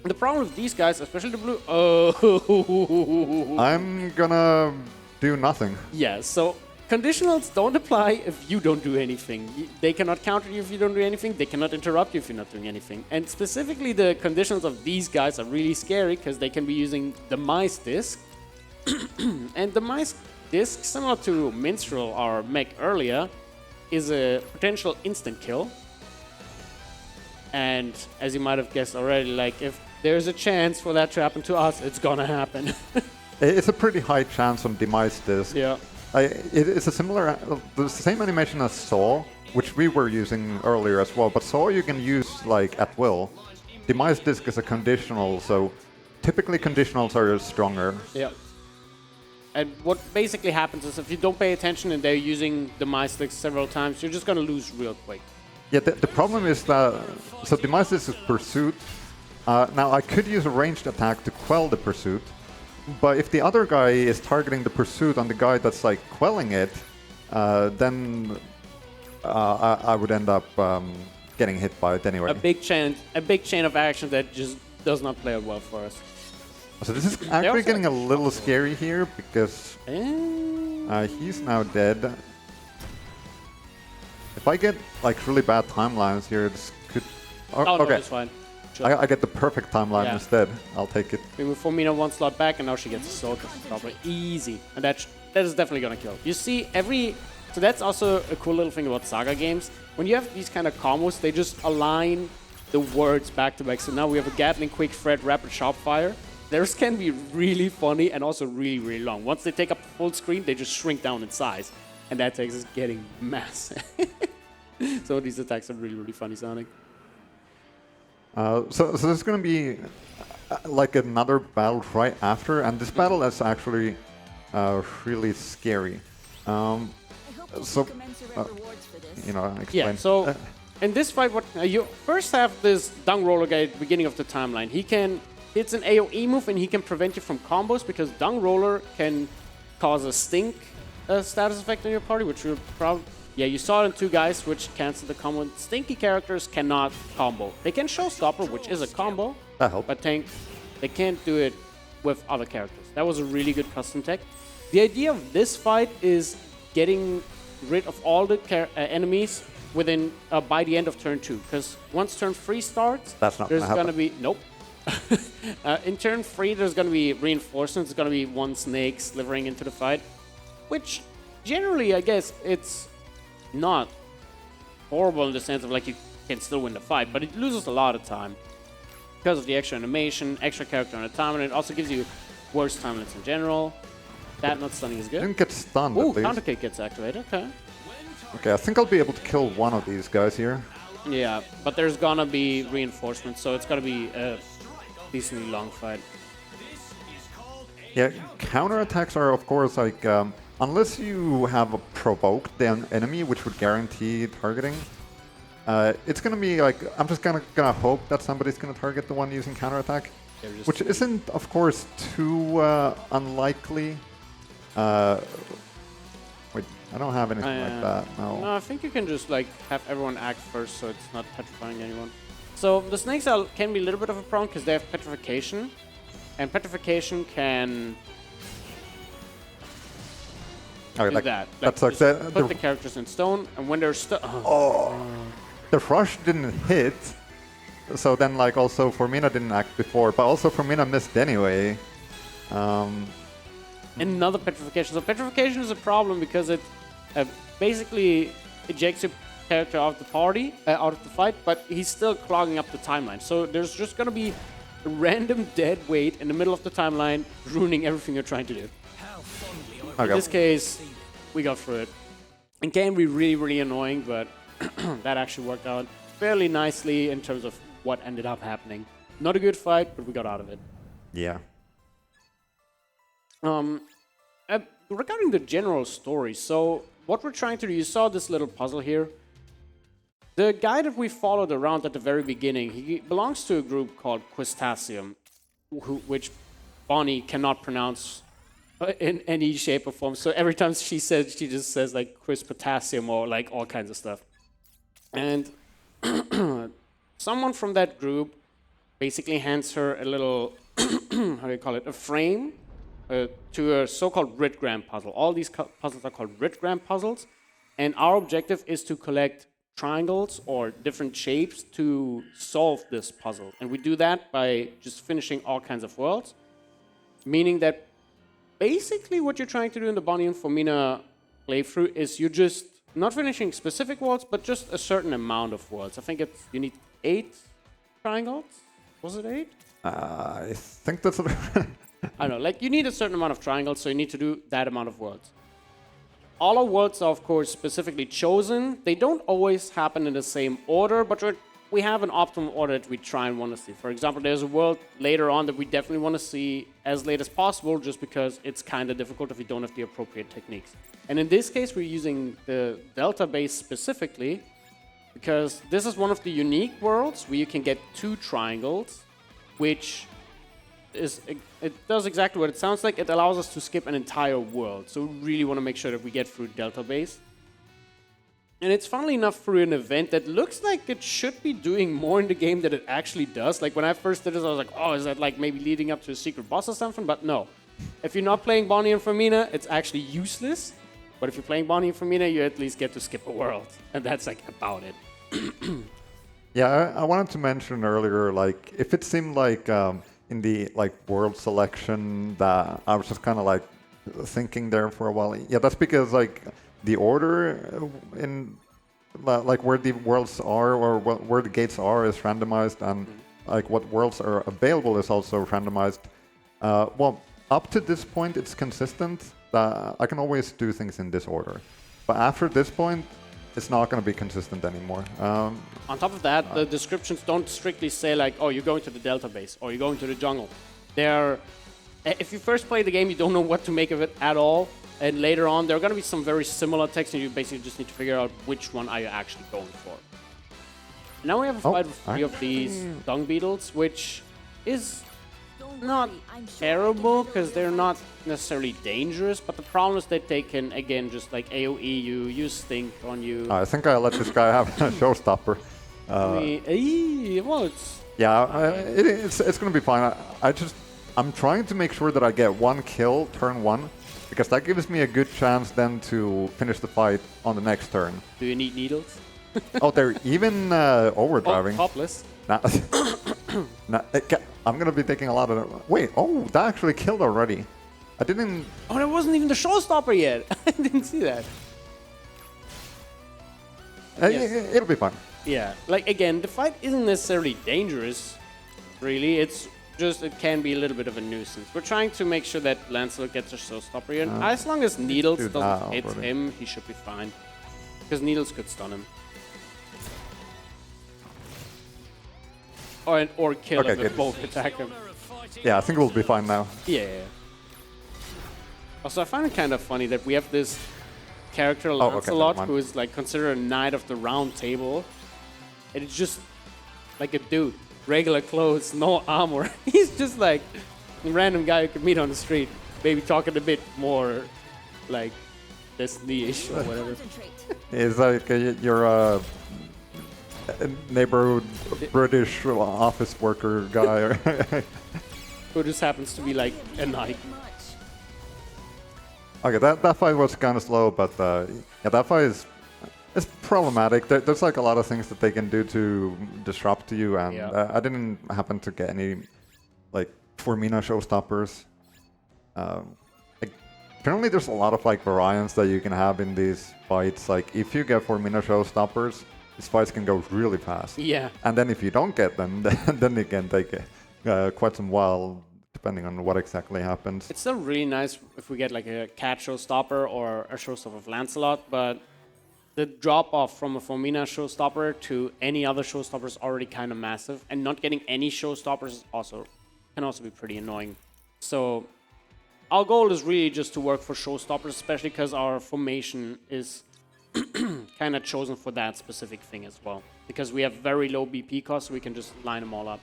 The problem with these guys, especially the blue... Oh. I'm gonna do nothing. Yeah, so conditionals don't apply if you don't do anything. They cannot counter you if you don't do anything. They cannot interrupt you if you're not doing anything. And specifically, the conditionals of these guys are really scary because they can be using the Mice Disc. And the Mice Disc, similar to Minstrel or Mech earlier, is a potential instant kill. And as you might have guessed already, like if there's a chance for that to happen to us, it's gonna happen. It's a pretty high chance on Demise Disc. Yeah. It's a similar, the same animation as Saw, which we were using earlier as well, but Saw you can use like at will. Demise Disc is a conditional, so typically conditionals are stronger. Yeah. And what basically happens is if you don't pay attention and they're using the my sticks several times, you're just going to lose real quick. Yeah, the problem is that, so Demise is pursuit. Now I could use a ranged attack to quell the pursuit, but if the other guy is targeting the pursuit on the guy that's like quelling it, then I would end up getting hit by it anyway. A big chain of action that just does not play out well for us. So this is actually getting a little scary here because he's now dead. If I get like really bad timelines here, this could. Oh, okay, no, it's fine. Sure. I get the perfect timeline instead. I'll take it. We move Formina one slot back, and now she gets a sword. Probably easy, and that is definitely gonna kill. You see so that's also a cool little thing about SaGa games. When you have these kind of combos, they just align the words back to back. So now we have a Gatling, Quick Thread, Rapid Sharp Fire. Theirs can be really funny and also really, really long. Once they take up the full screen, they just shrink down in size. And that takes us getting massive. Some of these attacks are really, really funny sounding. So there's going to be like another battle right after, and this battle is actually really scary. So, you know, explain. Yeah, so in this fight, what you first have this Dung Roller guy at the beginning of the timeline. It's an AoE move, and he can prevent you from combos because Dung Roller can cause a stink status effect on your party, which you're probably... Yeah, you saw it in 2 guys, which cancel the combo. Stinky characters cannot combo. They can Showstopper, which is a combo, but they can't do it with other characters. That was a really good custom tech. The idea of this fight is getting rid of all the enemies within by the end of turn 2, because once turn 3 starts, there's going to be... Nope. In turn 3, there's going to be reinforcements. There's going to be 1 snake slithering into the fight, which generally, I guess, it's not horrible in the sense of like you can still win the fight, but it loses a lot of time because of the extra animation, extra character on the time, and it also gives you worse time limits in general. That not stunning is good. Didn't get stunned. Ooh, counter kick gets activated. Okay. Okay, I think I'll be able to kill one of these guys here. Yeah, but there's gonna be reinforcements, so it's gonna be a decently long fight. Yeah, counterattacks are of course like unless you have provoked the enemy, which would guarantee targeting, it's gonna be like I'm just gonna hope that somebody's gonna target the one using counterattack, which isn't of course too unlikely. Wait, I don't have anything like that. No, I think you can just like have everyone act first, so it's not petrifying anyone. So the snakes can be a little bit of a problem because they have petrification, and petrification can do that. That sucks. Put the characters in stone, and when they're the rush didn't hit, so then like also Formina didn't act before, but also Formina missed anyway. Another petrification. So petrification is a problem because it basically ejects your character out of the party, out of the fight, but he's still clogging up the timeline. So there's just gonna be a random dead weight in the middle of the timeline, ruining everything you're trying to do. Okay. In this case, we got through it. It can be really, really annoying, but that actually worked out fairly nicely in terms of what ended up happening. Not a good fight, but we got out of it. Yeah. Regarding the general story, so what we're trying to do, you saw this little puzzle here. The guy that we followed around at the very beginning, he belongs to a group called Quistasium, which Bonnie cannot pronounce in any shape or form. So every time she just says like Quis Potassium or like all kinds of stuff. And someone from that group basically hands her a little, how do you call it, a frame to a so-called Ritgram puzzle. All these puzzles are called Ritgram puzzles. And our objective is to collect triangles or different shapes to solve this puzzle. And we do that by just finishing all kinds of worlds. Meaning that basically what you're trying to do in the Bonnie and Formina playthrough is you're just not finishing specific worlds, but just a certain amount of worlds. I think you need 8 triangles. Was it 8? I think that's... I don't know, like you need a certain amount of triangles, so you need to do that amount of worlds. All our worlds are, of course, specifically chosen. They don't always happen in the same order, but we're we have an optimal order that we try and want to see. For example, there's a world later on that we definitely want to see as late as possible, just because it's kind of difficult if we don't have the appropriate techniques. And in this case, we're using the Delta base specifically because this is one of the unique worlds where you can get 2 triangles, which is, it does exactly what it sounds like. It allows us to skip an entire world. So we really want to make sure that we get through Delta base. And it's funnily enough through an event that looks like it should be doing more in the game than it actually does. Like when I first did this, I was like, oh, is that like maybe leading up to a secret boss or something? But no. If you're not playing Bonnie and Formina, it's actually useless. But if you're playing Bonnie and Formina, you at least get to skip a world. And that's like about it. Yeah, I wanted to mention earlier, like, if it seemed like in the like world selection that I was just kind of like thinking there for a while. Yeah, that's because like the order in like where the worlds are or where the gates are is randomized, and like what worlds are available is also randomized. Well, up to this point, it's consistent. I can always do things in this order, but after this point, it's not going to be consistent anymore. On top of that, the descriptions don't strictly say like, oh, you're going to the Delta base or you're going to the jungle. They're, if you first play the game, you don't know what to make of it at all. And later on, there are going to be some very similar text, and you basically just need to figure out which one are you actually going for. Now we have a fight with 3 of these dung beetles, which is not terrible because they're not necessarily dangerous, but the problem is that they can, again, just like AoE you, use stink on you. I think I let this guy have a showstopper. Well, it's... Yeah, it's going to be fine. I'm trying to make sure that I get 1 kill turn 1, because that gives me a good chance then to finish the fight on the next turn. Do you need needles? Oh, they're even overdriving. Oh, topless. Nah, I'm going to be taking a lot of... Wait, oh, that actually killed already. I didn't... Oh, that wasn't even the showstopper yet. I didn't see that. Yes. It'll be fine. Yeah, like again, the fight isn't necessarily dangerous, really. It's just, it can be a little bit of a nuisance. We're trying to make sure that Lancelot gets a showstopper here. And as long as Needles doesn't hit him, he should be fine. Because Needles could stun him. Or kill him if both attack him. Yeah, I think we'll be fine now. Yeah. Also, I find it kind of funny that we have this character, Lancelot, who is like considered a knight of the round table. And it's just like a dude. Regular clothes, no armor. He's just like a random guy you could meet on the street. Maybe talking a bit more like Destiny-ish or whatever. It's like your neighborhood British office worker guy. Who just happens to be like a knight. Okay, that fight was kind of slow, but yeah, that fight is it's problematic. There's like a lot of things that they can do to disrupt you, and I didn't happen to get any like Formina showstoppers. Apparently, there's a lot of like variants that you can have in these fights. Like if you get Formina showstoppers, these fights can go really fast. Yeah. And then if you don't get them, then it can take quite some while, depending on what exactly happens. It's still really nice if we get like a cat showstopper or a showstopper of Lancelot, but the drop-off from a Formina showstopper to any other showstopper is already kind of massive, and not getting any showstoppers can also be pretty annoying. So our goal is really just to work for showstoppers, especially because our formation is kind of chosen for that specific thing as well. Because we have very low BP costs, so we can just line them all up.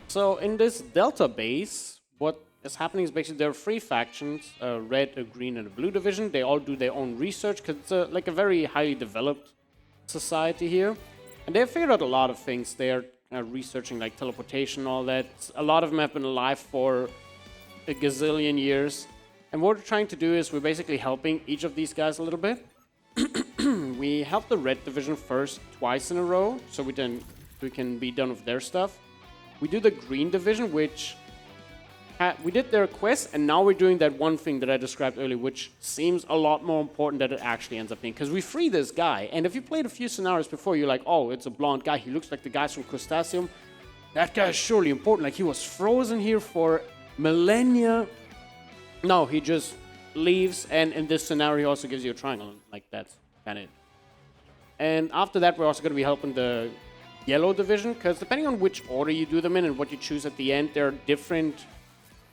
So in this Delta base, what is happening is basically there are 3 factions, a red, a green, and a blue division. They all do their own research because it's like a very highly developed society here. And they've figured out a lot of things. They are researching like teleportation and all that. A lot of them have been alive for a gazillion years. And what we're trying to do is we're basically helping each of these guys a little bit. We help the red division first twice in a row, so we can be done with their stuff. We do the green division, which we did their quest, and now we're doing that one thing that I described earlier, which seems a lot more important than it actually ends up being. Because we free this guy, and if you played a few scenarios before, you're like, oh, it's a blonde guy. He looks like the guys from Crustaceum. That guy is surely important. Like, he was frozen here for millennia. No, he just leaves, and in this scenario, he also gives you a triangle. Like, that's kind of it. And after that, we're also going to be helping the yellow division, because depending on which order you do them in and what you choose at the end, there are different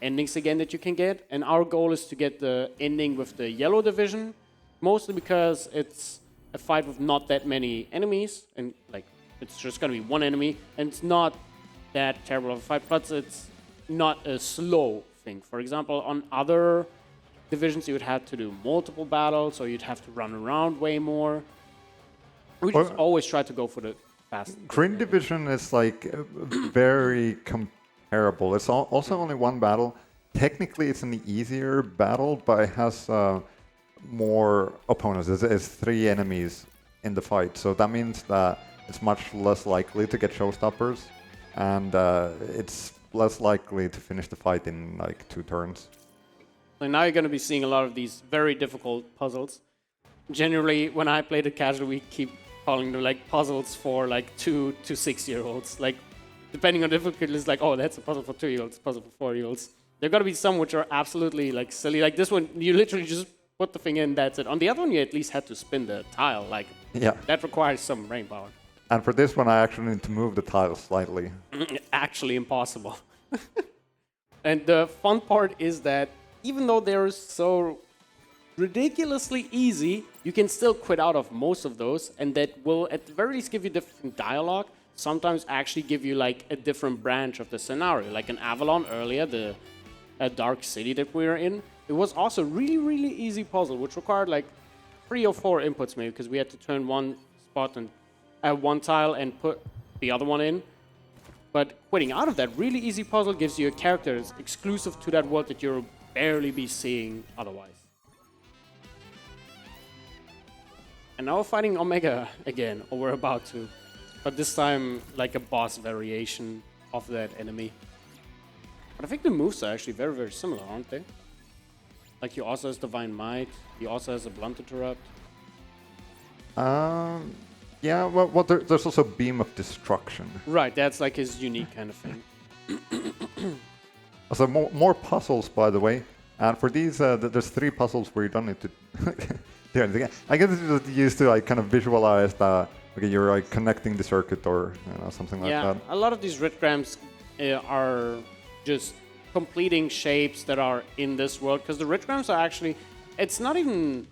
endings again that you can get. And our goal is to get the ending with the yellow division, mostly because it's a fight with not that many enemies, and like it's just going to be one enemy, and it's not that terrible of a fight, but it's not a slow thing. For example, on other divisions, you would have to do multiple battles, or you'd have to run around way more. We just always try to go for the fast. Green Division is like very comparable. It's also only one battle. Technically, it's an easier battle, but it has more opponents. It's 3 enemies in the fight, so that means that it's much less likely to get showstoppers, and it's less likely to finish the fight in like 2 turns. And now you're going to be seeing a lot of these very difficult puzzles. Generally, when I played it casually, we keep calling them like puzzles for like 2 to 6-year-olds. Like, depending on difficulty, it's like, oh, that's a puzzle for 2-year-olds, a puzzle for 4-year-olds. There are going to be some which are absolutely like silly. Like this one, you literally just put the thing in, that's it. On the other one, you at least had to spin the tile. Like, yeah, that requires some brain power. And for this one, I actually need to move the tile slightly. Actually impossible. And the fun part is that even though they're so ridiculously easy, you can still quit out of most of those, and that will at the very least give you different dialogue, sometimes actually give you like a different branch of the scenario. Like in Avalon earlier, the dark city that we were in, it was also really easy puzzle, which required like 3 or 4 inputs maybe, because we had to turn one spot and one tile and put the other one in. But quitting out of that really easy puzzle gives you a character that's exclusive to that world that you'll barely be seeing otherwise. And now we're fighting Omega again, or we're about to. But this time, like a boss variation of that enemy. But I think the moves are actually very similar, aren't they? Like he also has Divine Might, he also has a Blunt Interrupt. Yeah, well there's also Beam of Destruction. Right, that's like his unique kind of thing. So more puzzles, by the way. And for these, there's 3 puzzles where you don't need to do anything. I guess it's just used to like kind of visualize that okay, you're like connecting the circuit or something like that. Yeah, a lot of these ritgrams are just completing shapes that are in this world, because the ritgrams are actually, it's not even,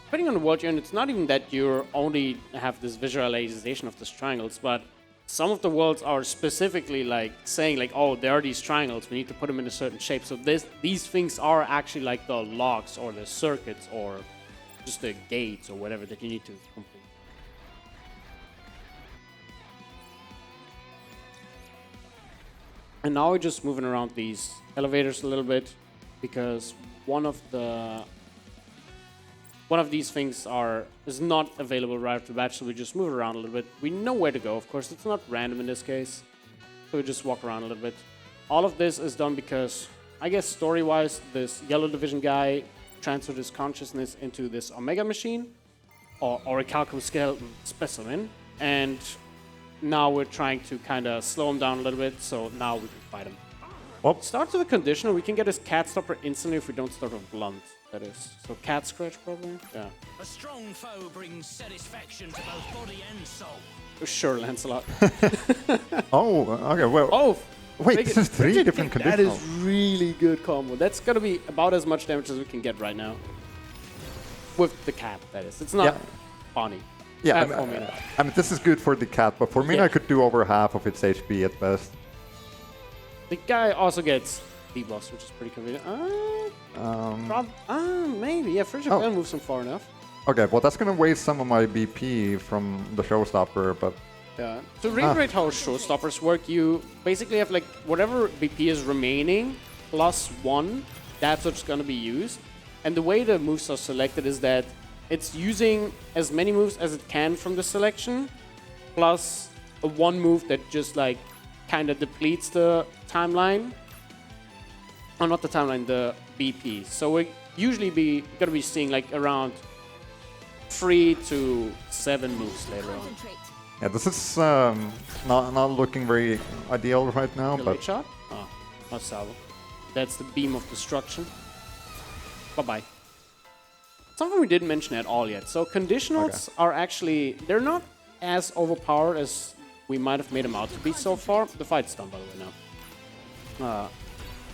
depending on the world you're in, it's not even that you only have this visualization of these triangles, but some of the worlds are specifically like saying like, oh, there are these triangles, we need to put them in a certain shape. So these things are actually like the locks or the circuits or just the gates or whatever that you need to complete. And now we're just moving around these elevators a little bit, because one of these things is not available right off the bat, so we just move around a little bit. We know where to go, of course. It's not random in this case, so we just walk around a little bit. All of this is done because, I guess story-wise, this Yellow Division guy transferred his consciousness into this Omega machine, or Orichalcum Skeleton Specimen, and now we're trying to kind of slow him down a little bit, so now we can fight him. Well, It starts with a conditional. We can get his Cat Stopper instantly if we don't start with Blunt. That is. So Cat Scratch, probably? Yeah. A strong foe brings satisfaction to both body and soul. Sure, Lancelot. oh, okay, well. Oh! Wait, this is 3 different That conditionals. is really good combo. That's gonna be about as much damage as we can get right now. With the cat, that is. It's not Bonnie. Yeah, Formina. I mean, this is good for the cat, but for me, I could do over half of its HP at best. The guy also gets debuffs, which is pretty convenient. Maybe. Yeah, Friendship Bell moves him far enough. Okay, well, that's going to waste some of my BP from the showstopper, but... Yeah. To reiterate how showstoppers work, you basically have like whatever BP is remaining plus 1, that's what's going to be used. And the way the moves are selected is that it's using as many moves as it can from the selection, plus a 1 move that just like kind of depletes the timeline. Oh, not the timeline, the BP. So we're usually gonna be seeing like around 3 to 7 moves later on. Concentrate. Yeah, this is not looking very ideal right now, The but... late shot? Oh, not salvo. That's the beam of destruction. Bye-bye. something we didn't mention at all yet. So conditionals are actually, they're not as overpowered as we might have made them out to be so far. The fight's done, by the way, now.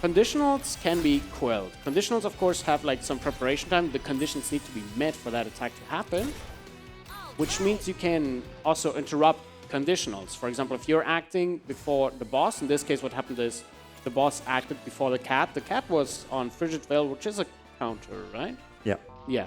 Conditionals can be quelled. Conditionals, of course, have like some preparation time. The conditions need to be met for that attack to happen, which means you can also interrupt conditionals. For example, if you're acting before the boss, in this case what happened is the boss acted before the cat. The cat was on Frigid Veil, which is a counter, right? Yeah. Yeah.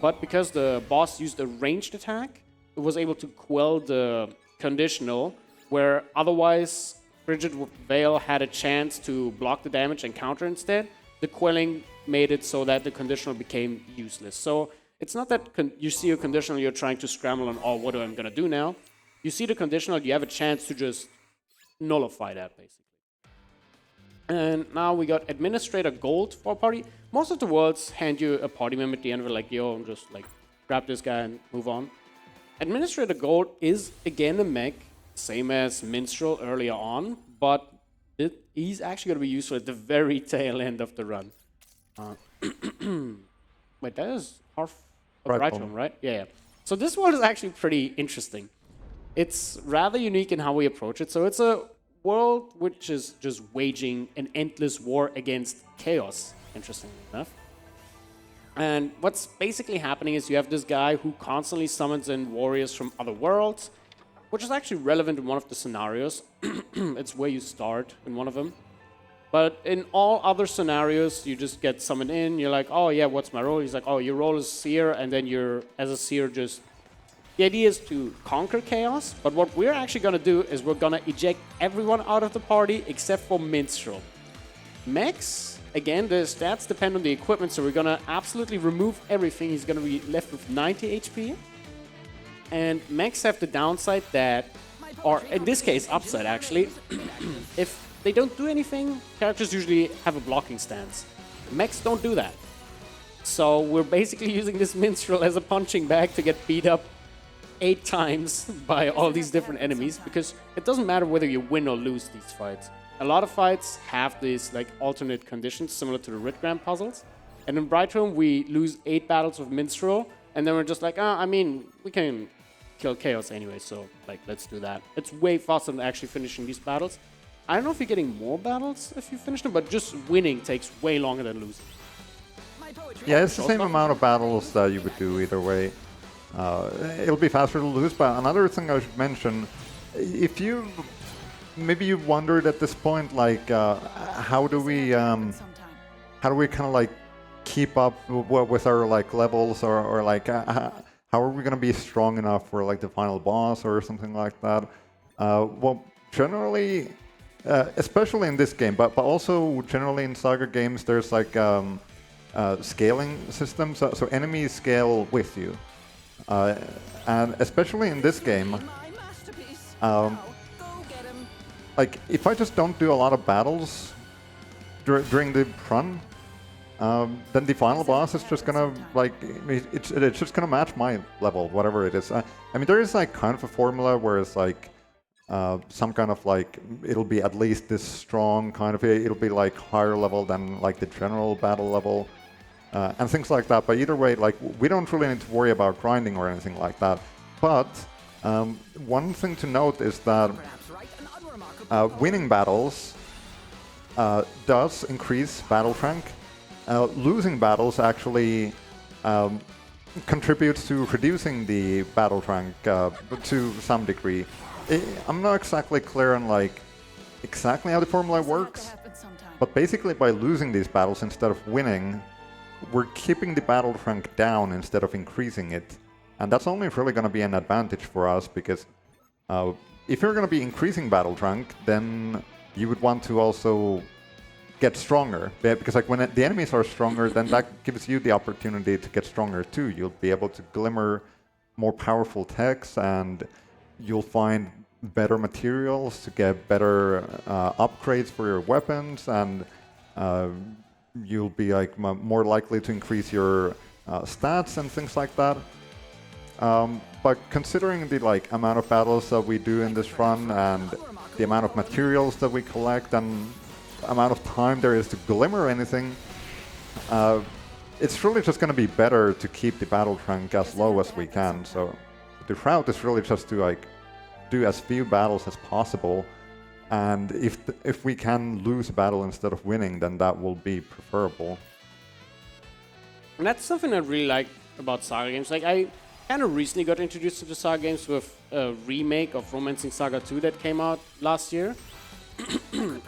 But because the boss used a ranged attack, it was able to quell the conditional, where otherwise Frigid Veil had a chance to block the damage and counter instead. The quelling made it so that the conditional became useless. So it's not that you see a conditional, you're trying to scramble on, oh, what am I going to do now? You see the conditional, you have a chance to just nullify that, basically. And now we got Administrator Gold for a party. Most of the worlds hand you a party member at the end of it, like, yo, just like grab this guy and move on. Administrator Gold is again a mech, same as Minstrel earlier on, but he's actually going to be useful at the very tail end of the run. Wait, that is half of right home, right? Yeah. So this world is actually pretty interesting. It's rather unique in how we approach it. So it's a world which is just waging an endless war against chaos, interestingly enough. And what's basically happening is you have this guy who constantly summons in warriors from other worlds, which is actually relevant in one of the scenarios. It's where you start in one of them. But in all other scenarios, you just get summoned in, you're like, oh yeah, what's my role? He's like, oh, your role is Seer, and then you're, as a Seer, just... The idea is to conquer chaos, but what we're actually going to do is we're going to eject everyone out of the party except for Minstrel. Mechs, again, the stats depend on the equipment, so we're going to absolutely remove everything. He's going to be left with 90 HP. And mechs have the downside that, or in this case, upside actually, if they don't do anything, characters usually have a blocking stance. Mechs don't do that. So we're basically using this Minstrel as a punching bag to get beat up 8 times by all these different enemies, because it doesn't matter whether you win or lose these fights. A lot of fights have these like alternate conditions similar to the Ritgram puzzles. And in Brightroom, we lose 8 battles with Minstrel, and then we're just like, I mean, we can kill Chaos anyway, so like, let's do that. It's way faster than actually finishing these battles. I don't know if you're getting more battles if you finish them, but just winning takes way longer than losing. Yeah, it's the same amount of battles that you would do either way. It'll be faster to lose, but another thing I should mention, if you, maybe you've wondered at this point, like, how do we kind of like keep up with our like levels, or like, how are we going to be strong enough for like the final boss or something like that? Well, generally, especially in this game, but also generally in SaGa games, there's like scaling systems, so enemies scale with you. And especially in this game, like if I just don't do a lot of battles during the run, then the final boss is just gonna like it's just gonna match my level, whatever it is. I mean, there is like kind of a formula where it's like some kind of like it'll be at least this strong kind of, it'll be like higher level than like the general battle level. And things like that, but either way, like we don't really need to worry about grinding or anything like that. But one thing to note is that winning battles does increase battle rank. Losing battles actually contributes to reducing the battle rank to some degree. I'm not exactly clear on like exactly how the formula works, but basically by losing these battles instead of winning, we're keeping the battle rank down instead of increasing it. And that's only really going to be an advantage for us, because if you're going to be increasing battle rank, then you would want to also get stronger. Because like when the enemies are stronger, then that gives you the opportunity to get stronger too. You'll be able to glimmer more powerful techs, and you'll find better materials to get better upgrades for your weapons, and you'll be like more likely to increase your stats and things like that. But considering the like amount of battles that we do in this run, and the amount of materials that we collect, and amount of time there is to glimmer anything, it's really just going to be better to keep the battle rank as low as we can. So the route is really just to like do as few battles as possible, and if we can lose a battle instead of winning, then that will be preferable. And that's something I really like about SaGa games. Like, I kind of recently got introduced to the SaGa games with a remake of Romancing Saga 2 that came out last year.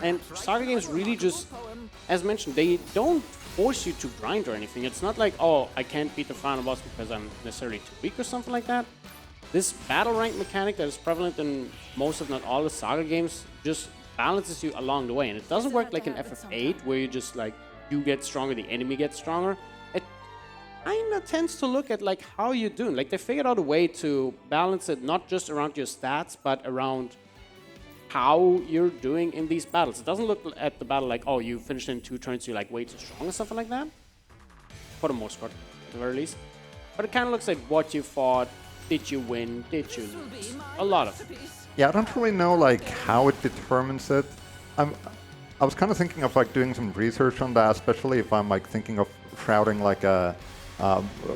And SaGa games really just, as mentioned, they don't force you to grind or anything. It's not like, oh, I can't beat the final boss because I'm necessarily too weak or something like that. This battle rank mechanic that is prevalent in most, if not all, the SaGa games just balances you along the way. And it doesn't work like in FF8, where you just like, you get stronger, the enemy gets stronger. It kind of tends to look at like how you're doing. Like, they figured out a way to balance it not just around your stats, but around how you're doing in these battles. It doesn't look at the battle like, oh, you finished in 2 turns, you're like way too strong or something like that. For the most part, at the very least. But it kind of looks at what you fought. Did you win? Did you lose? A lot of it. Yeah, I don't really know like how it determines it. I was kind of thinking of like doing some research on that, especially if I'm like thinking of shrouding like a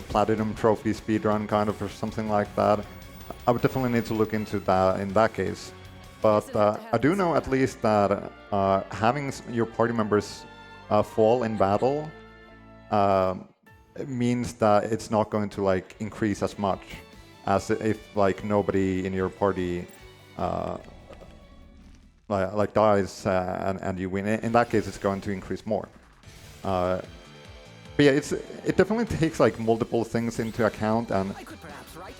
platinum trophy speedrun kind of or something like that. I would definitely need to look into that in that case. But I do know at least that having your party members fall in battle means that it's not going to like increase as much as if like nobody in your party like dies and you win. In that case, it's going to increase more. But yeah, it definitely takes like multiple things into account, and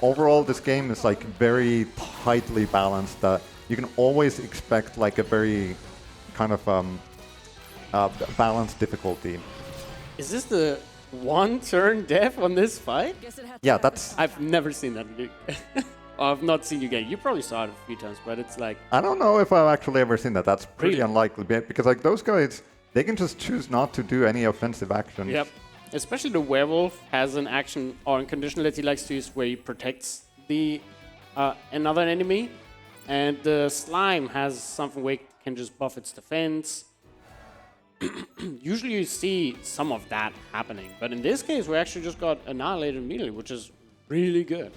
overall this game is like very tightly balanced. You can always expect like a very kind of balanced difficulty. Is this the one-turn death on this fight? Yeah, that's... I've never seen that. I've not seen you get. You probably saw it a few times, but it's like... I don't know if I've actually ever seen that. That's pretty Really? unlikely, because like those guys, they can just choose not to do any offensive action. Yep. Especially the werewolf has an action or a condition that he likes to use where he protects the another enemy, and the slime has something where it can just buff its defense. Usually you see some of that happening, but in this case we actually just got annihilated immediately, which is really good.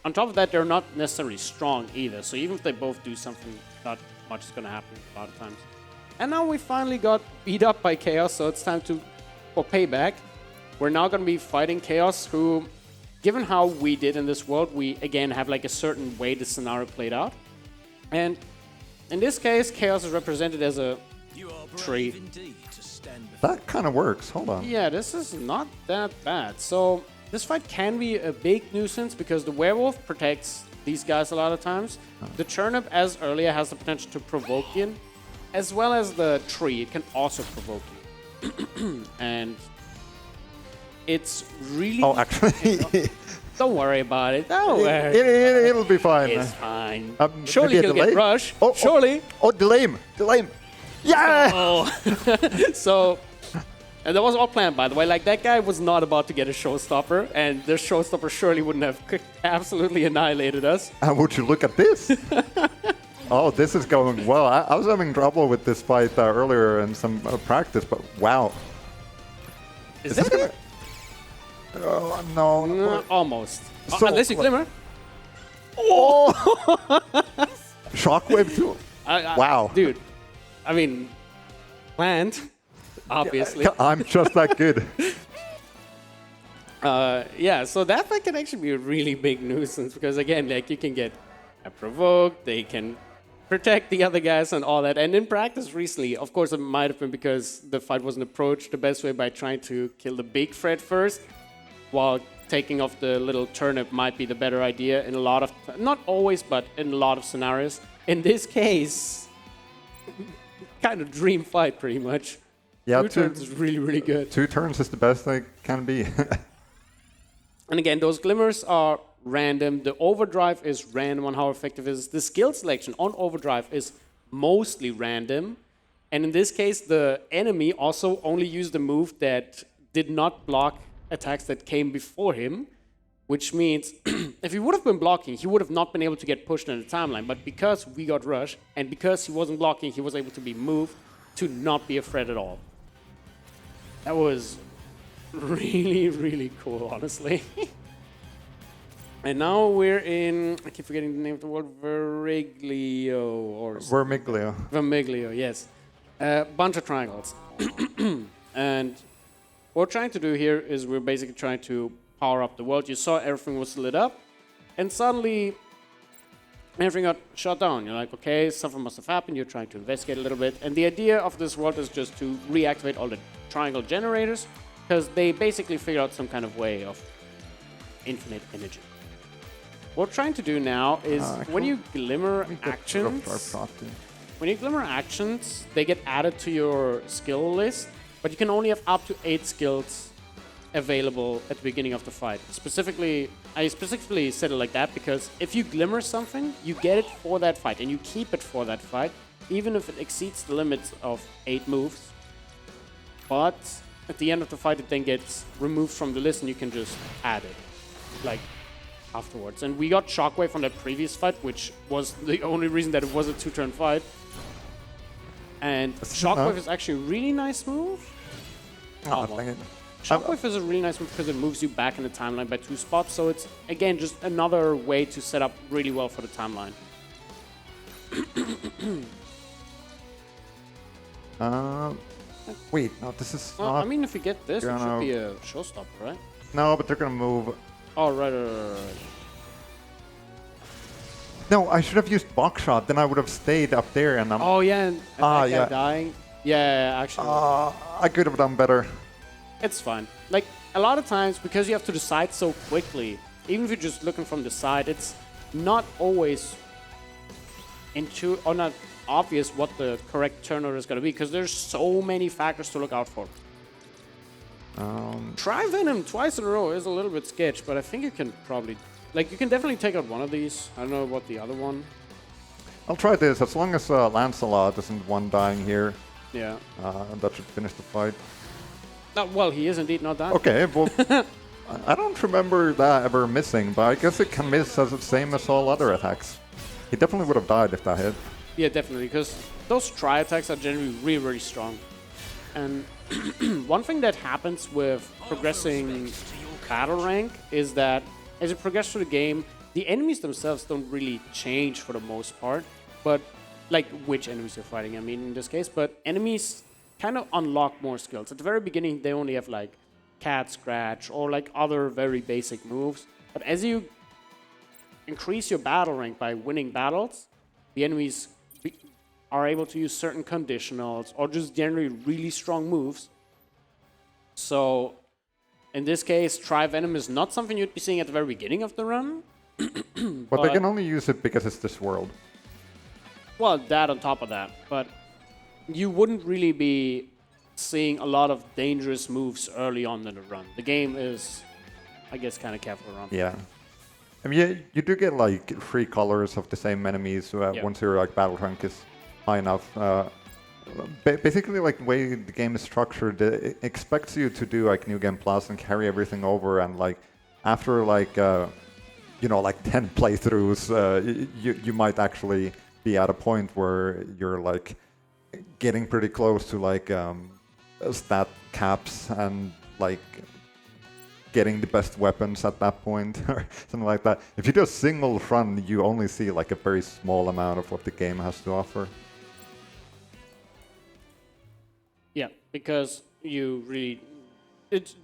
On top of that, they're not necessarily strong either, so even if they both do something, not much is going to happen a lot of times. And now we finally got beat up by Chaos, so it's time for payback. We're now going to be fighting Chaos, who, given how we did in this world, we again have like a certain way the scenario played out. And in this case, Chaos is represented as a tree. That kind of works. Hold on. Yeah, this is not that bad. So this fight can be a big nuisance because the werewolf protects these guys a lot of times. The turnip, as earlier, has the potential to provoke you, as well as the tree. It can also provoke you. And it's really... Oh, actually... Don't worry about it. Don't worry. It'll be fine. It's fine. maybe Surely a he'll delay? get rush. Oh, Surely. Oh, delay him. Delay him. Yeah! Oh. So, and that was all planned, by the way. Like, that guy was not about to get a showstopper, and the showstopper surely wouldn't have absolutely annihilated us. And would you look at this? Oh, this is going well. I was having trouble with this fight earlier in some practice, but wow. Is that it? Oh, no. Almost. So, unless you glimmer. Oh! Shockwave too. Wow. Dude, I mean, planned, obviously. I'm just that good. Yeah, so that fight can actually be a really big nuisance because, again, like, you can get provoked, they can protect the other guys and all that. And in practice recently, of course, it might have been because the fight wasn't approached the best way by trying to kill the big threat first, while taking off the little turnip might be the better idea in a lot of, not always, but in a lot of scenarios. In this case, kind of dream fight, pretty much. Yeah, 2 turns is really, really good. 2 turns is the best they can be. And again, those glimmers are random. The overdrive is random on how effective it is. The skill selection on overdrive is mostly random. And in this case, the enemy also only used a move that did not block attacks that came before him, which means if he would have been blocking, he would have not been able to get pushed in the timeline. But because we got rushed, and because he wasn't blocking, he was able to be moved to not be a threat at all. That was really, really cool, honestly. And now we're in, I keep forgetting the name of the world, Vermiglio. Vermiglio, yes. A bunch of triangles. And what we're trying to do here is we're basically trying to power up the world. You saw everything was lit up, and suddenly everything got shut down. You're like, okay, something must have happened. You're trying to investigate a little bit. And the idea of this world is just to reactivate all the triangle generators, because they basically figure out some kind of way of infinite energy. What we're trying to do now is when you glimmer actions, they get added to your skill list, but you can only have up to 8 skills available at the beginning of the fight. I specifically said it like that because if you glimmer something, you get it for that fight and you keep it for that fight, even if it exceeds the limits of 8 moves. But at the end of the fight, it then gets removed from the list and you can just add it, like, afterwards. And we got Shockwave on that previous fight, which was the only reason that it was a 2-turn fight. And Shockwave is actually a really nice move. Shockwave is a really nice move because it moves you back in the timeline by 2 spots. So it's, again, just another way to set up really well for the timeline. Wait, no, this is Well, not... I mean, if you get this, it should be a showstopper, right? No, but they're gonna move... Oh, right. No, I should have used box shot. Then I would have stayed up there and I'm... Oh, yeah, and that guy yeah. dying. Yeah, actually. I could have done better. It's fine. Like, a lot of times, because you have to decide so quickly, even if you're just looking from the side, it's not always not obvious what the correct turn order is going to be, because there's so many factors to look out for. Try Venom twice in a row is a little bit sketch, but I think you can probably... Like, you can definitely take out one of these. I don't know about the other one. I'll try this, as long as Lancelot isn't one dying here. Yeah. That should finish the fight. Well, he is indeed not dying. Okay, well... I don't remember that ever missing, but I guess it can miss as the same as all other attacks. He definitely would have died if that hit. Yeah, definitely, because those tri-attacks are generally really, really strong. And one thing that happens with progressing battle rank is that as you progress through the game, the enemies themselves don't really change for the most part, but like which enemies you're fighting, I mean, in this case, but enemies kind of unlock more skills. At the very beginning, they only have like cat scratch or like other very basic moves, but as you increase your battle rank by winning battles, the enemies are able to use certain conditionals or just generally really strong moves. So in this case, Tri-Venom is not something you'd be seeing at the very beginning of the run. But they can only use it because it's this world. Well, that on top of that. But you wouldn't really be seeing a lot of dangerous moves early on in the run. The game is, I guess, kind of careful around. Yeah. I mean, you do get like 3 colors of the same enemies once your like battle rank is high enough. Basically, like the way the game is structured, it expects you to do like New Game Plus and carry everything over, and like after like like 10 playthroughs, you might actually be at a point where you're like getting pretty close to like stat caps and like getting the best weapons at that point or something like that. If you do a single run, you only see like a very small amount of what the game has to offer. Yeah, because you really...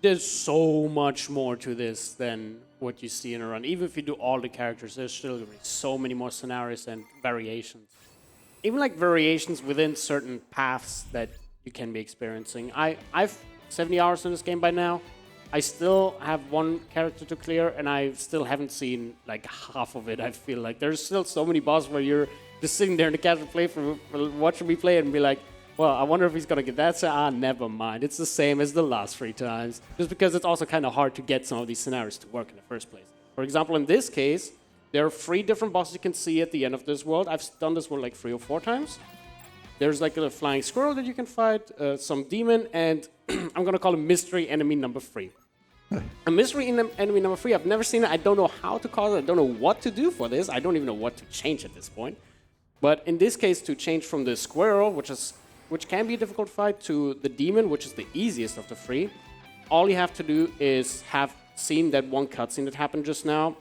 there's so much more to this than what you see in a run. Even if you do all the characters, there's still going to be so many more scenarios and variations. Even like variations within certain paths that you can be experiencing. I've 70 hours in this game by now. I still have one character to clear, and I still haven't seen like half of it. I feel like there's still so many bosses where you're just sitting there in the casual play for watching me play and be like, well, I wonder if he's gonna get that. So never mind. It's the same as the last 3 times. Just because it's also kind of hard to get some of these scenarios to work in the first place. For example, in this case, there are 3 different bosses you can see at the end of this world. I've done this world like 3 or 4 times. There's like a flying squirrel that you can fight, some demon, and I'm gonna call him mystery enemy number 3. A mystery enemy number 3, I've never seen it. I don't know how to call it. I don't know what to do for this. I don't even know what to change at this point. But in this case, to change from the squirrel, which can be a difficult fight, to the demon, which is the easiest of the 3, all you have to do is have seen that one cutscene that happened just now,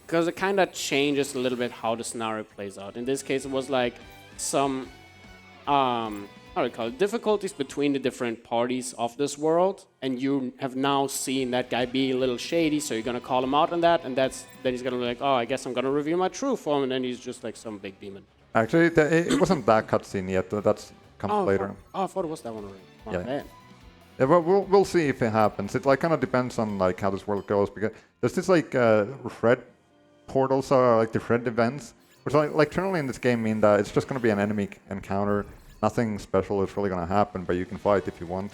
because it kind of changes a little bit how the scenario plays out. In this case, it was like some, how do you call it, difficulties between the different parties of this world, and you have now seen that guy be a little shady, so you're gonna call him out on that, and then he's gonna be like, oh, I guess I'm gonna reveal my true form, and then he's just like some big demon. Actually, it wasn't that cutscene yet. That's comes later. I thought it was that one already. Oh, Yeah. man. Yeah, well, we'll see if it happens. It like kind of depends on like how this world goes, because there's this like red portals or like the red events, which like generally in this game mean that it's just going to be an enemy encounter. Nothing special is really going to happen, but you can fight if you want.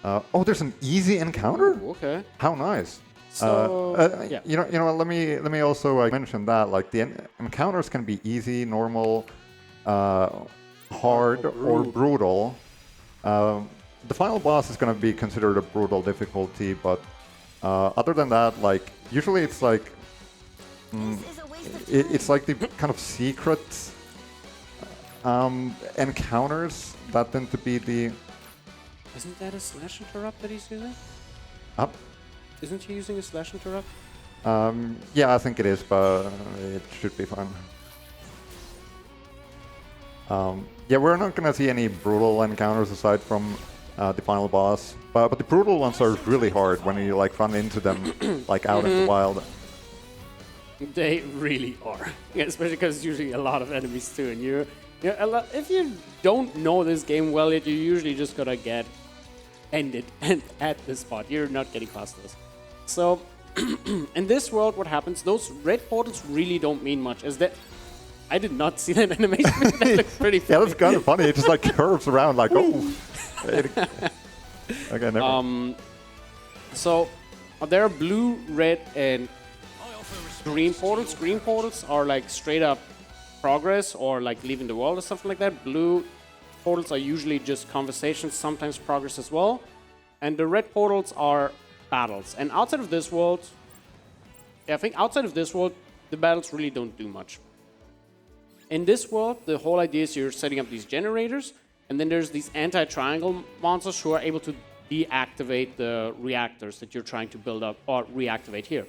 Oh, there's an easy encounter. Ooh, okay. How nice. So yeah. You know what, let me also mention that like the encounters can be easy, normal, hard, or brutal. The final boss is going to be considered a brutal difficulty, but other than that, like usually it's like it's like the kind of secret encounters that tend to be the. Isn't that a slash interrupt that he's using? Up. Isn't he using a slash interrupt? Yeah, I think it is, but it should be fun. Yeah, we're not gonna see any brutal encounters aside from the final boss, but the brutal ones are really hard when you like run into them like out in the wild. They really are, yeah, especially because it's usually a lot of enemies too, and if you don't know this game well yet, you're usually just gonna get ended at this spot. You're not getting past this. So, in this world, what happens? Those red portals really don't mean much. Is that I did not see that animation. That looks pretty funny. Yeah, that's kind of funny. It just like curves around like oh. Okay, never. So there are blue, red, and green portals. Green portals are like straight up progress or like leaving the world or something like that. Blue portals are usually just conversations, sometimes progress as well. And the red portals are battles. And outside of this world, I think outside of this world, the battles really don't do much. In this world, the whole idea is you're setting up these generators, and then there's these anti-triangle monsters who are able to deactivate the reactors that you're trying to build up or reactivate here.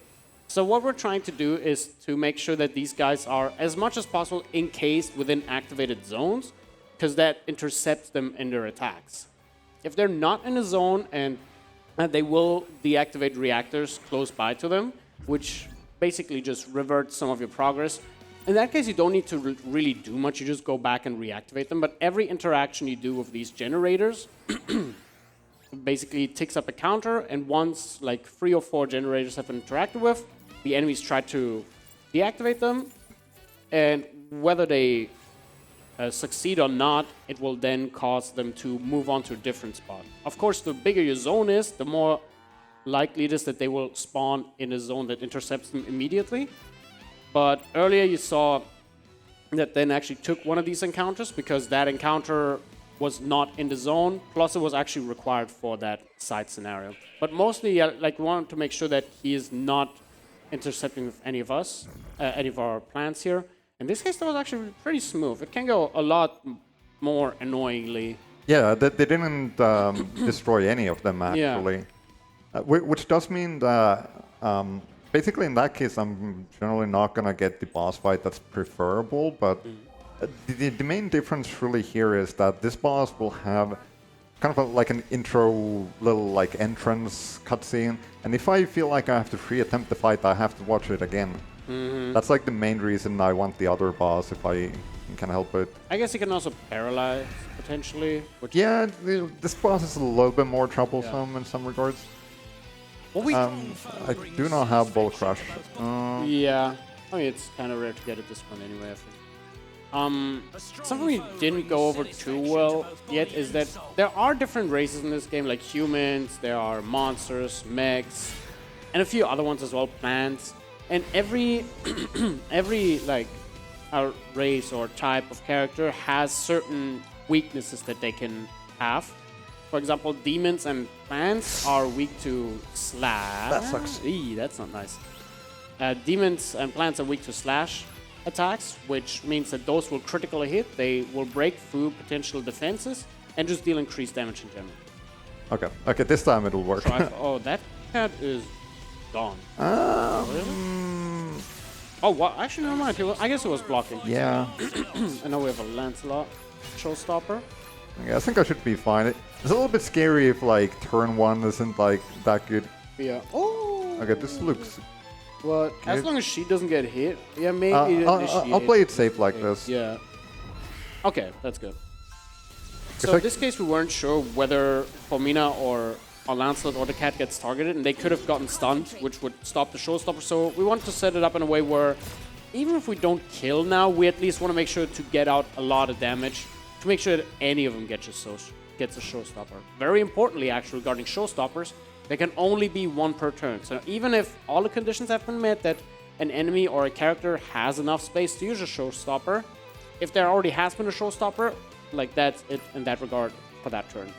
So what we're trying to do is to make sure that these guys are, as much as possible, encased within activated zones, because that intercepts them in their attacks. If they're not in a zone, and they will deactivate reactors close by to them, which basically just reverts some of your progress. In that case, you don't need to really do much. You just go back and reactivate them. But every interaction you do with these generators basically ticks up a counter. And once like 3 or 4 generators have been interacted with, the enemies try to deactivate them. And whether they succeed or not, it will then cause them to move on to a different spot. Of course, the bigger your zone is, the more likely it is that they will spawn in a zone that intercepts them immediately. But earlier you saw that then actually took one of these encounters because that encounter was not in the zone, plus it was actually required for that side scenario. But mostly, like, we wanted to make sure that he is not intercepting with any of us, any of our plans here. In this case, that was actually pretty smooth. It can go a lot more annoyingly. Yeah, they didn't destroy any of them actually, which does mean that. Basically, in that case, I'm generally not going to get the boss fight that's preferable, but the main difference really here is that this boss will have kind of like an intro little like entrance cutscene, and if I feel like I have to re-attempt the fight, I have to watch it again. That's like the main reason I want the other boss, if I can help it. I guess he can also paralyze, potentially. Which Yeah, this boss is a little bit more troublesome in some regards. I do not have Bull Crush. yeah, I mean, it's kind of rare to get at this point anyway, I think. Something we didn't go over too well yet is that there are different races in this game, like humans, there are monsters, mechs, and a few other ones as well, plants. And every like race or type of character has certain weaknesses that they can have. For example, demons and plants are weak to slash. That sucks. That's not nice. Demons and plants are weak to slash attacks, which means that those will critically hit. They will break through potential defenses and just deal increased damage in general. Okay. Okay, this time it'll work. Oh, that cat is gone. Mm, Oh, what? Actually, never mind. I guess it was blocking. yeah. And now we have a Lancelot showstopper. Okay, I think I should be fine. It's a little bit scary if like turn 1 isn't like that good. Yeah. Oh. Okay, this looks. Well, as good. long as she doesn't get hit, yeah, maybe I'll play it safe like this. Yeah. Okay, that's good. If So I- in this case, we weren't sure whether Formina or Lancelot or the cat gets targeted, and they could have gotten stunned, which would stop the showstopper. So we want to set it up in a way where, even if we don't kill now, we at least want to make sure to get out a lot of damage to make sure that any of them gets a showstopper. Very importantly, actually, regarding showstoppers, there can only be one per turn. So even if all the conditions have been met that an enemy or a character has enough space to use a showstopper, if there already has been a showstopper, like that's it in that regard for that turn.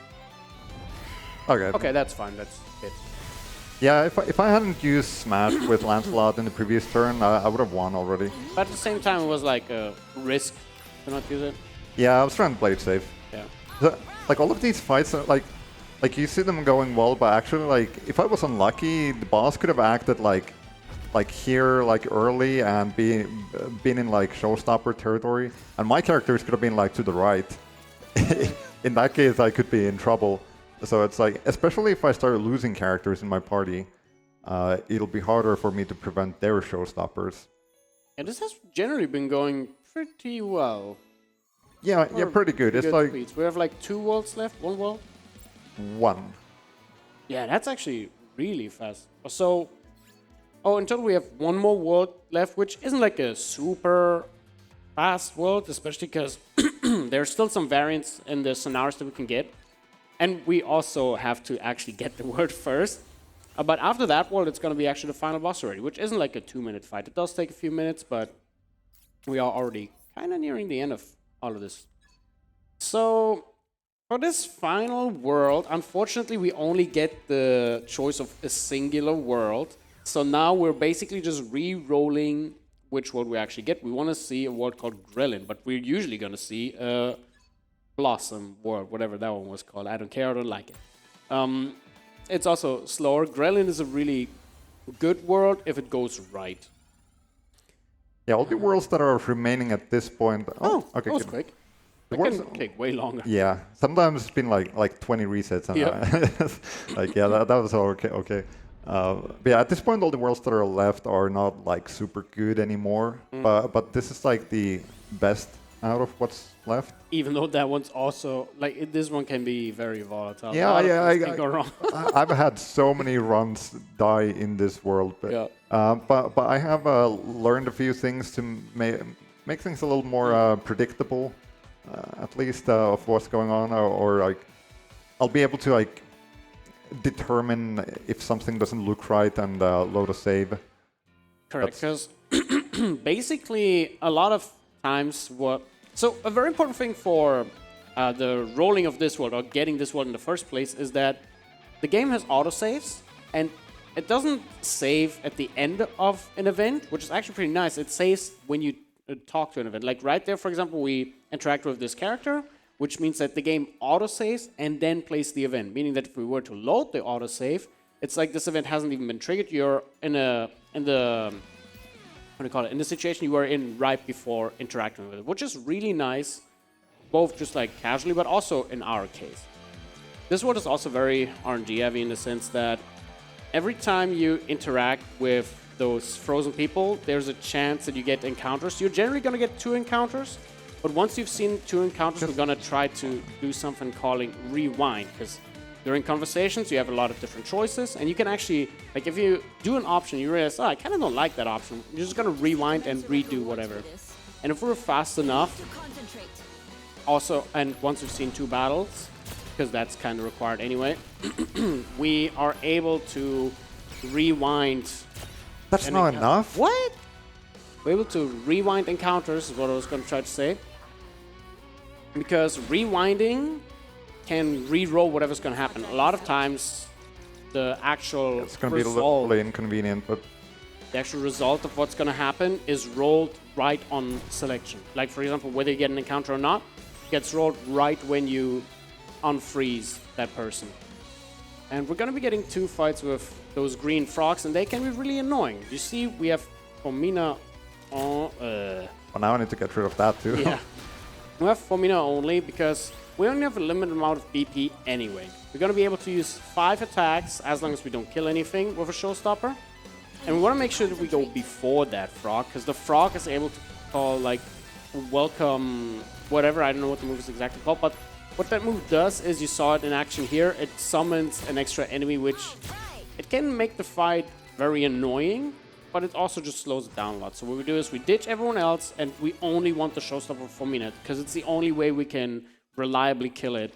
Okay. Okay, that's fine. That's it. Yeah, if I hadn't used Smash with Lancelot in the previous turn, I would have won already. But at the same time, it was like a risk to not use it. Yeah, I was trying to play it safe. Yeah. Like all of these fights, are like you see them going well, but actually, like if I was unlucky, the boss could have acted like here, like early, and been in like showstopper territory, and my characters could have been like to the right. In that case, I could be in trouble. So it's like, especially if I start losing characters in my party, it'll be harder for me to prevent their showstoppers. And this has generally been going pretty well. Yeah, yeah, pretty good. It's like speeds. We have like 2 worlds left, 1 world. 1. Yeah, that's actually really fast. So, in total we have 1 more world left, which isn't like a super fast world, especially because there's still some variants in the scenarios that we can get. And we also have to actually get the world first. But after that world, it's going to be actually the final boss already, which isn't like a 2-minute fight. It does take a few minutes, but we are already kind of nearing the end of all of this. So, for this final world, unfortunately, we only get the choice of a singular world. So now we're basically just re-rolling which world we actually get. We want to see a world called Grelin, but we're usually going to see a Blossom world, whatever that one was called. I don't care, I don't like it. It's also slower. Grelin is a really good world if it goes right. Yeah, all the worlds that are remaining at this point. Oh, okay, that was good. quick. The It worlds- can take way longer. Yeah, sometimes it's been like 20 resets, and like yeah, that was okay. Okay, but yeah, at this point, all the worlds that are left are not like super good anymore. But this is like the best out of what's left. Even though that one's also like this one can be very volatile. Yeah, A lot of yeah, things can go wrong. I've had so many runs die in this world, but Yeah. but I have learned a few things to make things a little more predictable, at least of what's going on, or like I'll be able to like determine if something doesn't look right and load a save. Correct, because basically a lot of times So a very important thing for the rolling of this world, or getting this world in the first place, is that the game has autosaves, and it doesn't save at the end of an event, which is actually pretty nice. It saves when you talk to an event. Like right there, for example, we interact with this character, which means that the game autosaves and then plays the event, meaning that if we were to load the autosave, it's like this event hasn't even been triggered. You're in the what do you call it? In the situation you were in right before interacting with it, which is really nice, both just like casually, but also in our case. This world is also very RNG heavy in the sense that every time you interact with those frozen people, there's a chance that you get encounters. You're generally going to get 2 encounters, but once you've seen 2 encounters, we're going to try to do something calling rewind, because during conversations, you have a lot of different choices, and you can actually, like if you do an option, you realize, I kind of don't like that option, you're just going to rewind and redo whatever. And if we're fast enough, also, and once we've seen 2 battles, because that's kind of required anyway, we are able to rewind. That's not enough. What? We're able to rewind encounters, is what I was going to try to say. Because rewinding can re-roll whatever's going to happen. A lot of times, the actual It's going to be a result, little inconvenient, but the actual result of what's going to happen is rolled right on selection. Like, for example, whether you get an encounter or not, gets rolled right when you unfreeze that person. And we're going to be getting 2 fights with those green frogs, and they can be really annoying. You see, we have Formina on... Well, now I need to get rid of that too. Yeah. We have Formina only because we only have a limited amount of BP anyway. We're going to be able to use 5 attacks as long as we don't kill anything with a showstopper. And we want to make sure that we go before that frog, because the frog is able to call, like, welcome, whatever. I don't know what the move is exactly called, but what that move does is, you saw it in action here, it summons an extra enemy, which it can make the fight very annoying, but it also just slows it down a lot. So what we do is we ditch everyone else, and we only want the showstopper for Formina, because it's the only way we can reliably kill it,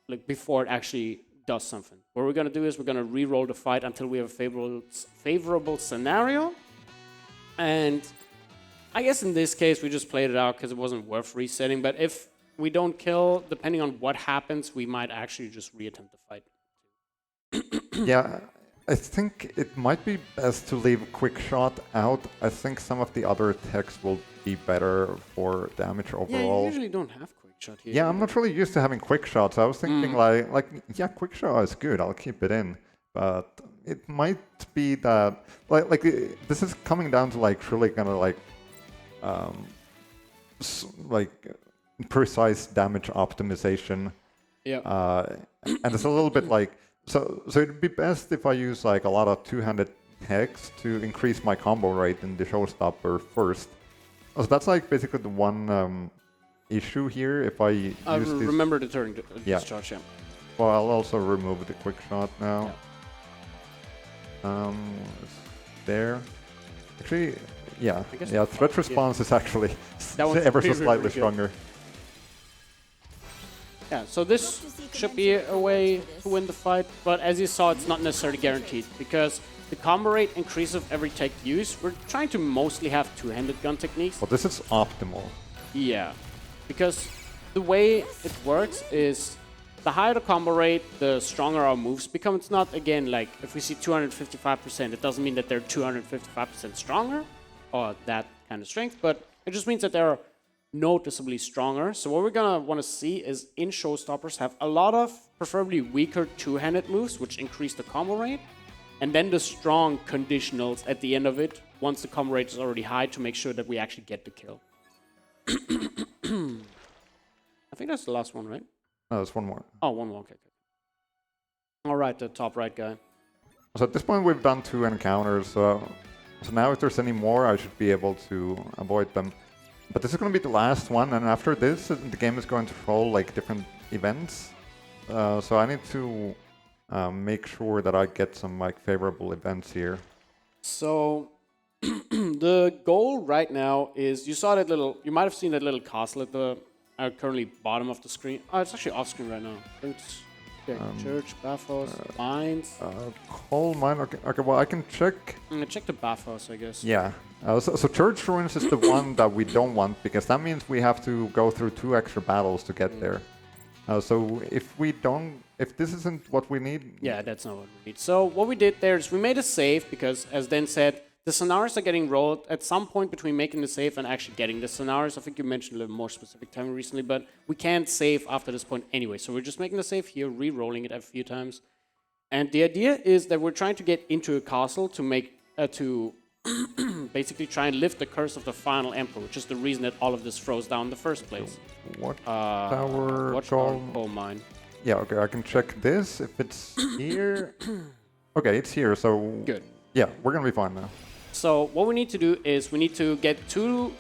like, before it actually does something. What we're going to do is we're going to re-roll the fight until we have a favorable scenario. And I guess in this case, we just played it out because it wasn't worth resetting. But if we don't kill, depending on what happens, we might actually just reattempt the fight. Yeah, I think it might be best to leave Quick Shot out. I think some of the other attacks will be better for damage overall. Yeah, you usually don't have Quick Shot here. Yeah, I'm not really used to having Quick Shots. I was thinking yeah, Quick Shot is good. I'll keep it in. But it might be that this is coming down to like really gonna precise damage optimization. Yeah. And it's a little bit like so it'd be best if I use like a lot of two-handed hex to increase my combo rate in the showstopper first. So that's like basically the one issue here. If I use this, remember the turn discharge, yeah. Well, I'll also remove the Quick Shot now. Yeah. There. Actually, yeah. Threat response is actually ever so slightly stronger. Yeah, so this should be a way to win the fight, but as you saw, it's not necessarily guaranteed, because the combo rate increases with every tech used. We're trying to mostly have two-handed gun techniques. Well, this is optimal. Yeah, because the way it works is the higher the combo rate, the stronger our moves become. It's not, again, like if we see 255%, it doesn't mean that they're 255% stronger or that kind of strength, but it just means that they're noticeably stronger. So what we're gonna want to see is in showstoppers have a lot of preferably weaker two-handed moves, which increase the combo rate, and then the strong conditionals at the end of it, once the combo rate is already high, to make sure that we actually get the kill. I think that's the last one, right? No, there's one more. Oh, one more. Okay. All right, the top right guy. So at this point, we've done 2 encounters. So now if there's any more, I should be able to avoid them. But this is going to be the last one, and after this, the game is going to roll like different events. So I need to make sure that I get some like favorable events here. So the goal right now is, you might have seen that little castle at the currently bottom of the screen. Oh, it's actually off screen right now. It's church, bathhouse, mines. Coal mine. Okay. Well, I can check. I'm gonna check the bathhouse, I guess. Yeah. So church ruins is the one that we don't want, because that means we have to go through 2 extra battles to get there. So if this isn't what we need... Yeah, that's not what we need. So what we did there is we made a save, because as Den said, the scenarios are getting rolled at some point between making the save and actually getting the scenarios. I think you mentioned a little more specific time recently, but we can't save after this point anyway. So we're just making the save here, re-rolling it a few times. And the idea is that we're trying to get into a castle to make... basically try and lift the curse of the final emperor, which is the reason that all of this froze down in the first place. What tower? Watch coal mine. Yeah, okay, I can check this if it's here. Okay, it's here, so... Good. Yeah, we're gonna be fine now. So what we need to do is we need to get 2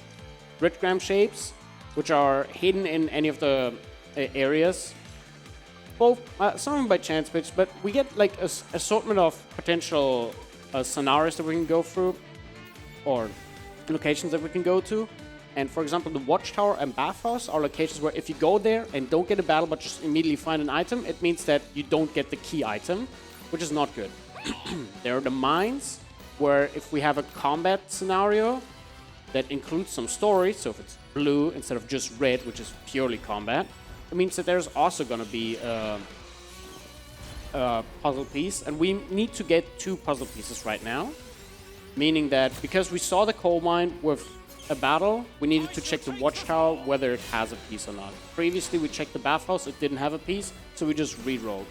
gridgram shapes, which are hidden in any of the areas. Both, some of them by chance pitch, but we get like an assortment of potential scenarios that we can go through, or locations that we can go to. And for example, the watchtower and bathhouse are locations where if you go there and don't get a battle but just immediately find an item, it means that you don't get the key item, which is not good. There are the mines, where if we have a combat scenario that includes some story, so if it's blue instead of just red, which is purely combat, it means that there's also going to be a puzzle piece, and we need to get 2 puzzle pieces right now, meaning that because we saw the coal mine with a battle, we needed to check the watchtower whether it has a piece or not. Previously we checked the bathhouse, it didn't have a piece, so we just re-rolled.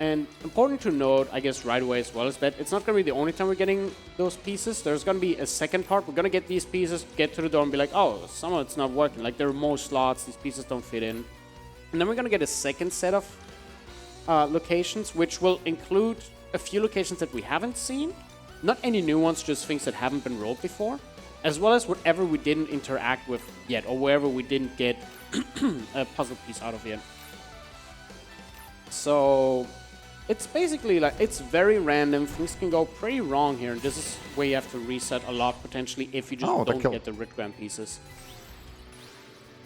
And important to note, I guess, right away as well, is that it's not going to be the only time we're getting those pieces. There's going to be a second part. We're going to get these pieces, get to the door, and be like, oh, some of it's not working. Like, there are more slots. These pieces don't fit in. And then we're going to get a second set of locations, which will include a few locations that we haven't seen. Not any new ones, just things that haven't been rolled before. As well as whatever we didn't interact with yet, or wherever we didn't get a puzzle piece out of yet. So it's basically like, it's very random. Things can go pretty wrong here, and this is where you have to reset a lot potentially if you just don't get the Ritgram pieces.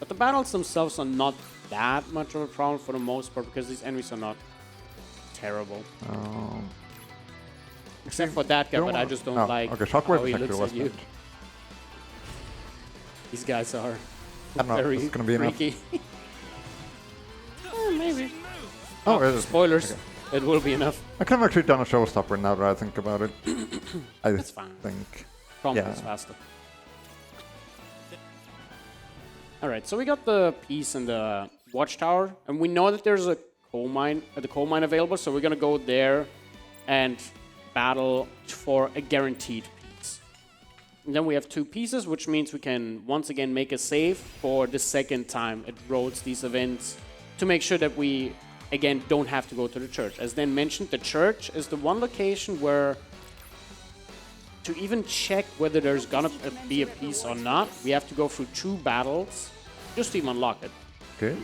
But the battles themselves are not that much of a problem for the most part, because these enemies are not terrible. Except for that guy, but I just don't like how he looks at you. These guys are very freaky. Maybe. Oh, spoilers. Okay. It will be enough. I could have actually done a showstopper now that I think about it. That's fine. Think. Is faster. Alright, so we got the piece in the watchtower, and we know that there's a coal mine, available, so we're gonna go there and battle for a guaranteed piece. And then we have 2 pieces, which means we can once again make a save for the second time it roads these events to make sure that we again don't have to go to the church. As Dan mentioned, the church is the one location where to even check whether there's gonna be a piece or not, we have to go through 2 battles just to even unlock it. Okay.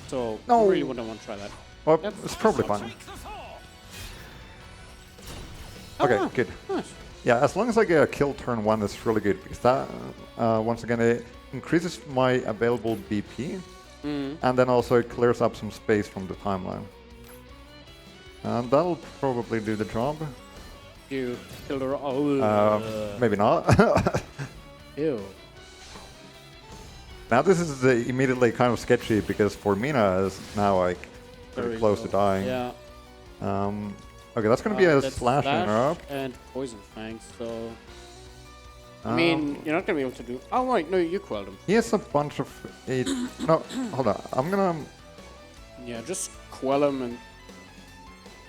So I really wouldn't want to try that. Well, it's probably fine. Okay, good. Nice. Yeah, as long as I get a kill turn 1, it's really good, because that, once again, it increases my available BP, and then also it clears up some space from the timeline. And that'll probably do the job. You killed her. Maybe not. Ew. Now this is immediately kind of sketchy, because Formina is now like very close to dying. Yeah. Okay, that's going to be a slash interrupt. And poison fangs, so... I mean, you're not going to be able to do... Oh, wait, no, you quelled him. He has a bunch of... No, hold on. I'm going to... Yeah, just quell him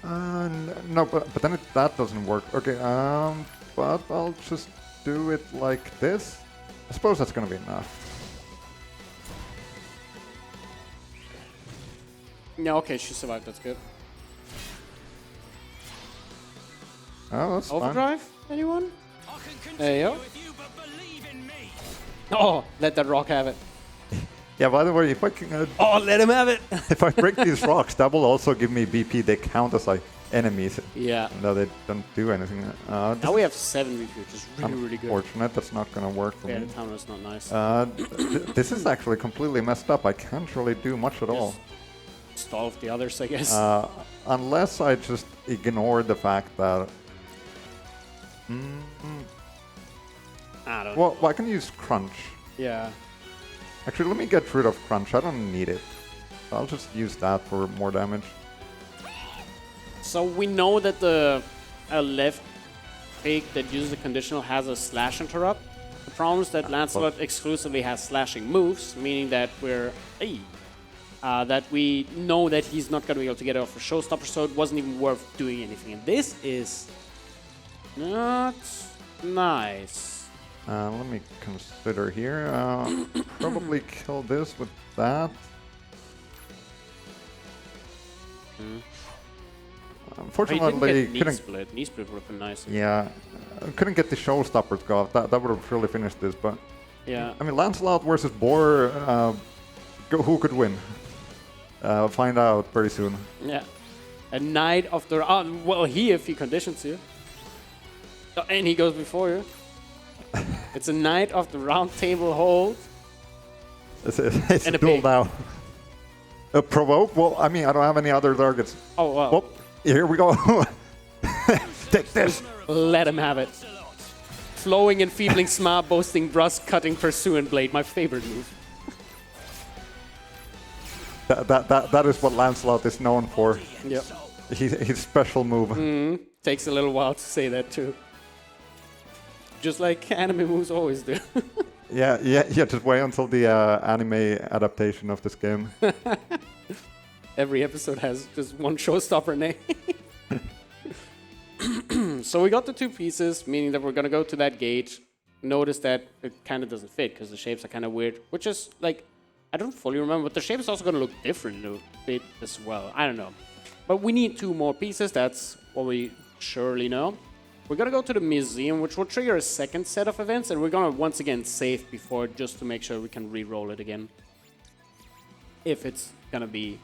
and... no, but then that doesn't work. Okay, but I'll just do it like this. I suppose that's going to be enough. Yeah, okay, she survived, that's good. Oh, that's Overdrive? fine. Anyone? There you go. Oh, let that rock have it. Yeah, by the way, if I can... oh, let him have it! if I break these rocks, that will also give me BP. They count as like enemies. Yeah. No, they don't do anything. Now we have 7 BP, which is really good. Unfortunate, that's not going to work for me. The timer's not nice. This is actually completely messed up. I can't really do much at all. Stall of the others, I guess. Unless I just ignore the fact that... I don't know. Well, I can use Crunch. Yeah. Actually, let me get rid of Crunch. I don't need it. I'll just use that for more damage. So we know that the left fake that uses the conditional has a slash interrupt. The problem is that Lancelot exclusively has slashing moves, meaning that we're... that we know that he's not going to be able to get it off a showstopper, so it wasn't even worth doing anything. And this is not nice. Let me consider here. Probably kill this with that. Unfortunately, knee split. Knee split would have been nice. Yeah, couldn't get the showstoppers go off. That would have really finished this, but yeah. I mean, Lancelot versus Boar. Who could win? Find out very soon. Yeah. A knight of the... well, if he conditions you. Oh, and he goes before you. It's a knight of the round table hold. It's a duel now. Provoke? Well, I mean, I don't have any other targets. Oh, wow. Well, here we go. Take this. Let him have it. Flowing, enfeebling, smart, boasting, brusque, cutting, pursuant blade. My favorite move. That is what Lancelot is known for. Yep. His special move. Takes a little while to say that too. Just like anime moves always do. Yeah. Just wait until the anime adaptation of this game. Every episode has just one showstopper name. So we got the 2 pieces, meaning that we're gonna go to that gate. Notice that it kind of doesn't fit because the shapes are kind of weird, which is like, I don't fully remember, but the shape is also gonna look different in a bit as well. I don't know. But we need 2 more pieces, that's what we surely know. We're gonna go to the museum, which will trigger a second set of events, and we're gonna once again save before just to make sure we can re-roll it again. If it's gonna be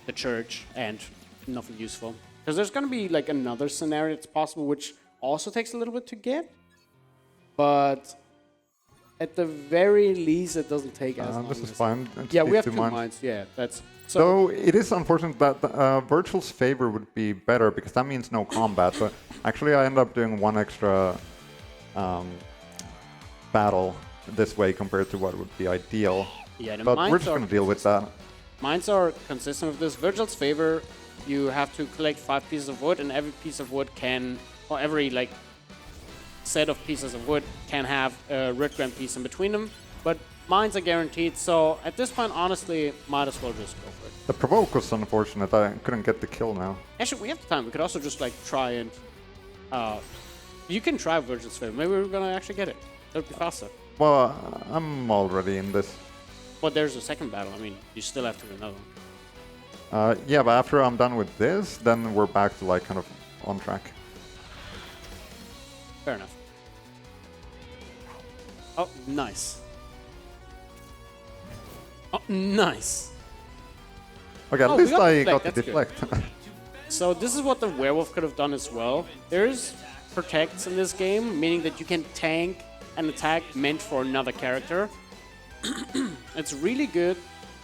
the church and nothing useful. Because there's gonna be like another scenario that's possible, which also takes a little bit to get. But at the very least, it doesn't take as long. This is as fine. yeah, we have 2 mines. Yeah, that's... So Though it is unfortunate that Virtual's favor would be better because that means no combat. But actually, I end up doing 1 extra battle this way compared to what would be ideal. yeah, the But mines we're just are going to deal with that. Mines are consistent with this. Virgil's favor, you have to collect 5 pieces of wood, and every piece of wood can, or every like set of pieces of wood can have a red grand piece in between them. But mines are guaranteed, so at this point, honestly, might as well just go for it. The provoke was unfortunate. I couldn't get the kill now. Actually, we have the time. We could also just like try and, you can try Virgil's favor. Maybe we're gonna actually get it. That would be faster. Well, I'm already in this. But there's a second battle. I mean, you still have to do another one. Yeah, but after I'm done with this, then we're back to like kind of on track. Fair enough. Oh, nice. Oh, nice. Okay, at Oh, we least got I deflect, got the that's deflect. So this is what the werewolf could have done as well. There's protects in this game, meaning that you can tank an attack meant for another character. It's really good,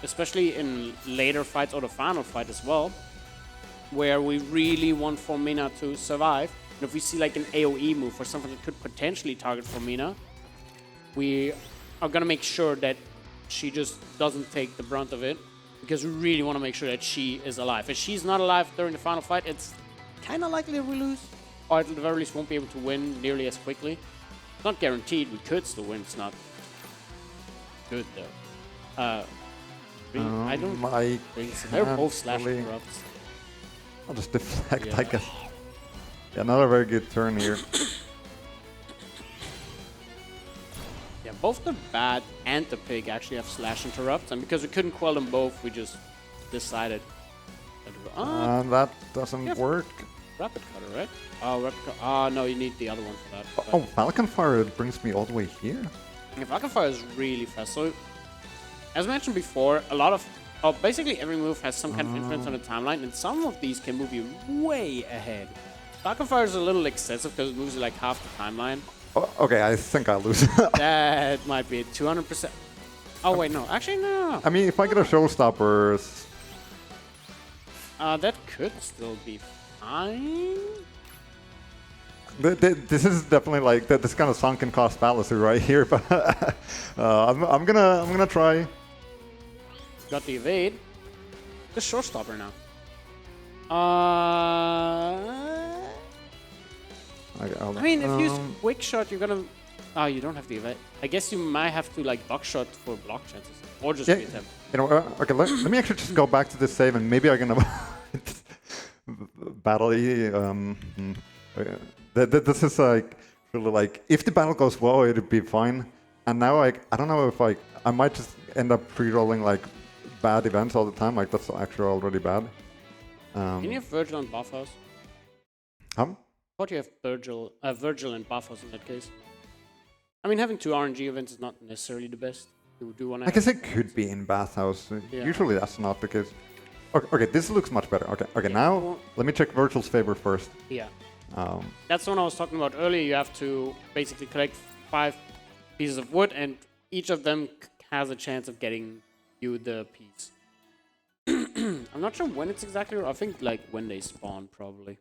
especially in later fights or the final fight as well, where we really want Formina to survive. And if we see like an AoE move or something that could potentially target Formina, we are gonna make sure that she just doesn't take the brunt of it, because we really want to make sure that she is alive. If she's not alive during the final fight, it's kind of likely that we lose, or at the very least won't be able to win nearly as quickly. It's not guaranteed, we could still win, it's not good though. I don't think so. They're both slash really. interrupts. I'll just deflect, Yeah. I guess. Yeah, not a very good turn here. Yeah, both the bat and the pig actually have slash interrupts, and because we couldn't quell them both, we just decided that That doesn't Yeah. work. rapid cutter, right? Oh, rapid cutter. Oh, no, you need the other one for that. But Oh, Falcon Fire brings me all the way here. yeah, Falcon Fire is really fast. So, as mentioned before, a lot of basically every move has some kind of influence on the timeline, and some of these can move you way ahead. Falcon Fire is a little excessive because it moves you like half the timeline. Oh, okay, I think I lose. That might be 200%. Oh wait, no. Actually, no. I mean, if I get a showstopper, That could still be fine. this is definitely like this kind of sunken cost fallacy right here. But I'm gonna try. Got the evade. The showstopper now. I mean, if you use quick shot, you're gonna. Oh, you don't have the evade. I guess you might have to like buckshot for block chances, or just Yeah, reattempt. you know, okay. Let me actually just go back to this save, and maybe I can battle. This is like really like if the battle goes well, it'd be fine. And now like I don't know if like I might just end up pre-rolling like bad events all the time. Like that's actually already bad. Can you have Virgil and buffos? Thought you have Virgil and buffos in that case. I mean, having 2 RNG events is not necessarily the best. You do want to. I guess it could be in bathhouse. Yeah. Usually that's not the case. Okay, this looks much better. Okay, now let me check Virtual's favor first. Yeah. That's the one I was talking about earlier. You have to basically collect 5 pieces of wood, and each of them has a chance of getting you the piece. I'm not sure when it's exactly. I think like when they spawn, probably.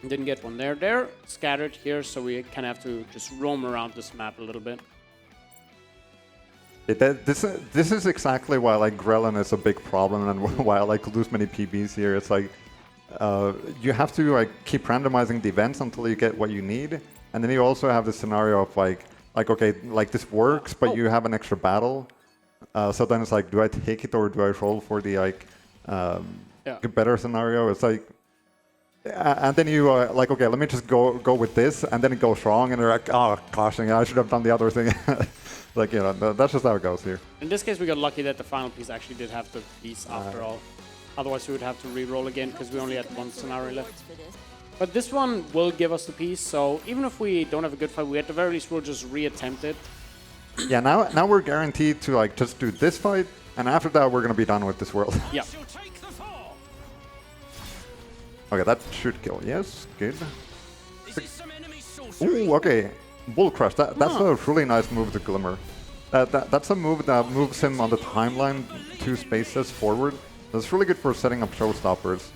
Didn't get one there. They're scattered here, so we kind of have to just roam around this map a little bit. This is exactly why like Grelin is a big problem and why I like lose many PBs here. It's like you have to like keep randomizing the events until you get what you need, and then you also have the scenario of like okay, like this works, but you have an extra battle. So then it's like, do I take it or do I roll for the like better scenario? It's like And then you like, okay, let me just go with this, and then it goes wrong, and you're like, oh, gosh, I should have done the other thing. Like, you know, that's just how it goes here. In this case, we got lucky that the final piece actually did have the piece after all. Otherwise, we would have to re-roll again because we only had one scenario left. But this one will give us the piece, so even if we don't have a good fight, we at the very least will just re-attempt it. Yeah, now we're guaranteed to like just do this fight, and after that we're gonna be done with this world. Yeah. She'll take the fall. Okay, that should kill. Yes, good. This is some enemy sorcery. Ooh, okay. Bull Crush. That's a really nice move to Glimmer. That's a move that moves him on the timeline 2 spaces forward. That's really good for setting up showstoppers.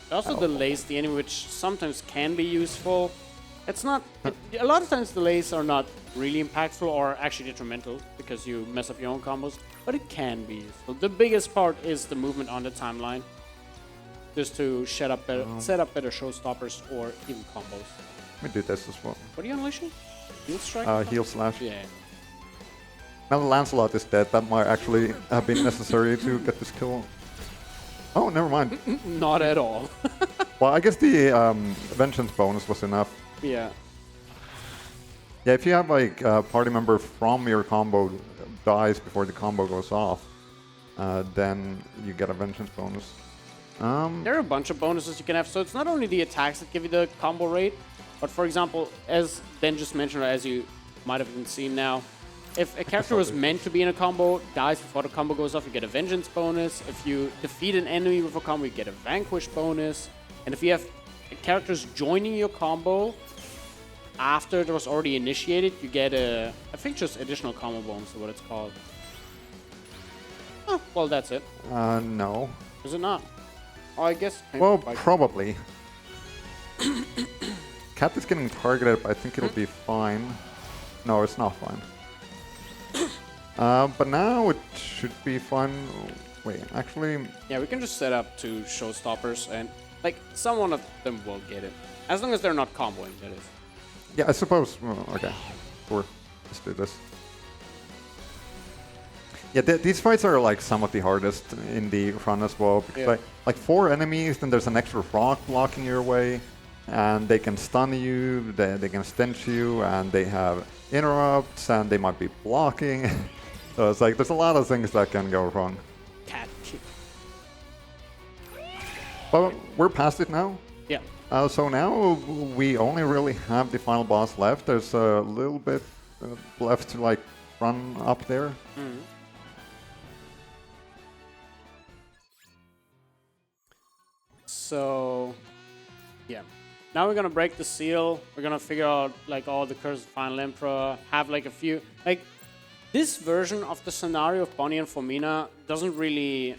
It also delays the enemy, which sometimes can be useful. It's not... a lot of times delays are not really impactful or actually detrimental because you mess up your own combos, but it can be useful. The biggest part is the movement on the timeline, just to set up better showstoppers or even combos. Let me do this as well. What are you unleashing? Heal strike? Heal slash. Yeah. Now that Lancelot is dead, that might actually have been necessary to get this kill. Oh, never mind. Not at all. Well, I guess the Vengeance bonus was enough. Yeah. Yeah, if you have like a party member from your combo dies before the combo goes off, then you get a Vengeance bonus. There are a bunch of bonuses you can have, so it's not only the attacks that give you the combo rate, but for example, as Ben just mentioned, or as you might have been seen now, if a character was meant to be in a combo, dies before the combo goes off, you get a Vengeance bonus. If you defeat an enemy with a combo, you get a Vanquish bonus. And if you have characters joining your combo after it was already initiated, you get a, I think just additional combo bonus is what it's called. Oh, well, that's it. No. Is it not? Oh, I guess. Well, probably. Cat is getting targeted, but I think it'll be fine. No, it's not fine. But now it should be fun. Wait, actually... Yeah, we can just set up 2 showstoppers, and, like, someone of them will get it. As long as they're not comboing, that is. Yeah, I suppose... okay, sure. Let's do this. Yeah, these fights are, like, some of the hardest in the run as well. Because, like 4 enemies, then there's an extra rock blocking your way. And they can stun you, they can stench you, and they have interrupts, and they might be blocking. So it's like, there's a lot of things that can go wrong. Cat kick. But we're past it now. Yeah. So now we only really have the final boss left. There's a little bit left to like run up there. Mm-hmm. So, yeah. Now we're gonna break the seal. We're gonna figure out like all the curses of Final Emperor. Have like a few like this version of the scenario of Bonnie and Formina doesn't really,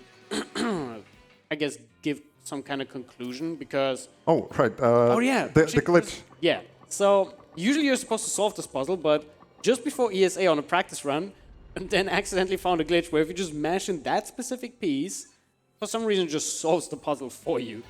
I guess, give some kind of conclusion because. Oh right. Oh yeah. The glitch. Yeah. So usually you're supposed to solve this puzzle, but just before ESA on a practice run, and then accidentally found a glitch where if you just mash in that specific piece, for some reason it just solves the puzzle for you.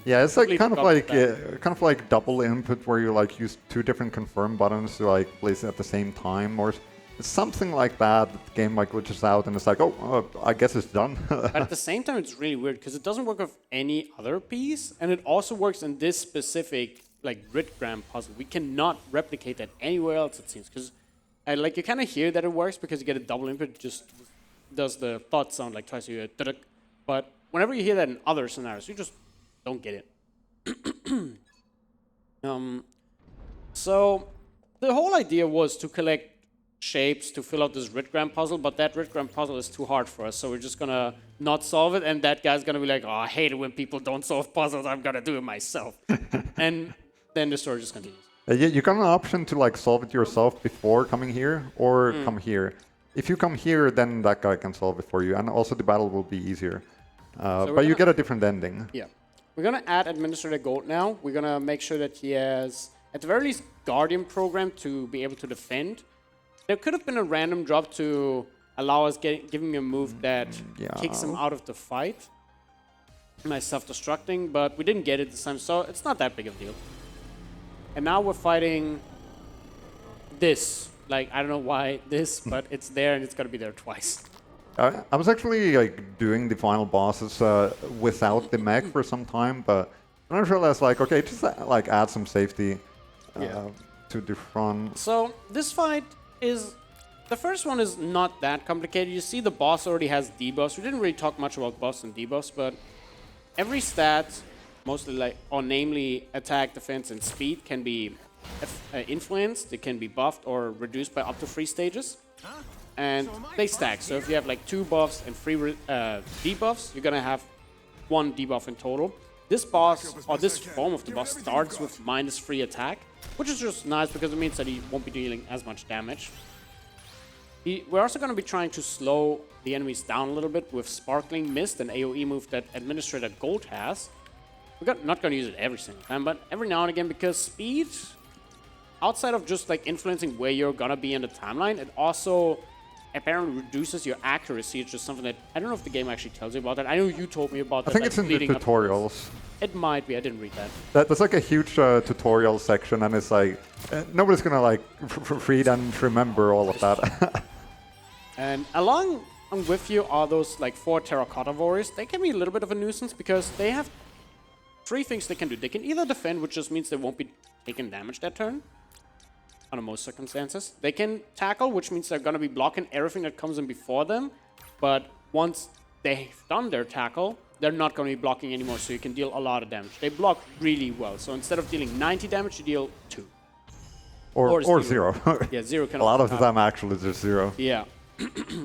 Yeah, it's like kind of like double input where you like use 2 different confirm buttons to like place it at the same time or something like that. The game like glitches out and it's like, oh, I guess it's done. But at the same time, it's really weird because it doesn't work with any other piece, and it also works in this specific like gridgram puzzle. We cannot replicate that anywhere else, it seems, because like you kind of hear that it works because you get a double input. It just does the thought sound like twice a year, but whenever you hear that in other scenarios, you just don't get it. So the whole idea was to collect shapes to fill out this Ritgram puzzle, but that Ritgram puzzle is too hard for us, so we're just gonna not solve it, and that guy's gonna be like, oh, I hate it when people don't solve puzzles, I'm gonna do it myself. And then the story just continues. You got an option to like solve it yourself before coming here, or come here. If you come here, then that guy can solve it for you, and also the battle will be easier. But you get a different ending. Yeah. We're gonna add Administrator Gold now. We're gonna make sure that he has, at the very least, Guardian program to be able to defend. There could have been a random drop to allow us giving him a move that kicks him out of the fight. Nice self-destructing, but we didn't get it this time, so it's not that big of a deal. And now we're fighting this. Like, I don't know why this, but it's there and it's gonna be there twice. I was actually like doing the final bosses without the mech for some time, but And I realized, like, okay, just like add some safety Yeah. to the front. So this fight is... The first one is not that complicated. You see the boss already has debuffs. We didn't really talk much about buffs and debuffs, but every stat, mostly like, or namely attack, defense, and speed, can be influenced. It can be buffed or reduced by up to 3 stages. And they stack. So if you have like 2 buffs and 3 debuffs, you're gonna have 1 debuff in total. This boss, or this form of the boss, starts with -3 attack, which is just nice because it means that he won't be dealing as much damage. We're also going to be trying to slow the enemies down a little bit with Sparkling Mist, an AoE move that Administrator Gold has. We're not going to use it every single time, but every now and again, because speed, outside of just like influencing where you're going to be in the timeline, it also apparently reduces your accuracy. It's just something that, I don't know if the game actually tells you about that. I know you told me about that. I think like, it's in the leading up to tutorials. this. It might be. I didn't read that. There's like a huge tutorial section, and it's like nobody's gonna like read and remember all of that. And along with you are those like 4 Terracotta Warriors. They can be a little bit of a nuisance because they have 3 things they can do. They can either defend, which just means they won't be taking damage that turn, under most circumstances. They can tackle, which means they're going to be blocking everything that comes in before them. But once they've done their tackle, they're not going to be blocking anymore, so you can deal a lot of damage. They block really well. So instead of dealing 90 damage, you deal 2. or 0. Yeah, 0 can A lot of the also time, actually, there's 0. Yeah.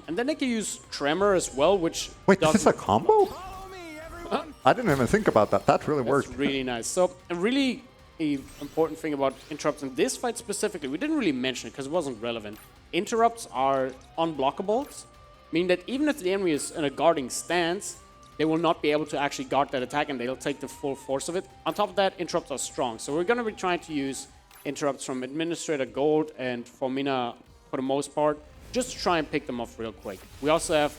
And then they can use Tremor as well, which Wait, this is a combo? Follow me, everyone. I didn't even think about that. That really That's worked. really nice. So a really important thing about interrupts in this fight specifically, we didn't really mention it because it wasn't relevant. Interrupts are unblockables, meaning that even if the enemy is in a guarding stance, they will not be able to actually guard that attack and they'll take the full force of it. On top of that, interrupts are strong. So we're going to be trying to use interrupts from Administrator Gold and Formina for the most part, just to try and pick them off real quick. We also have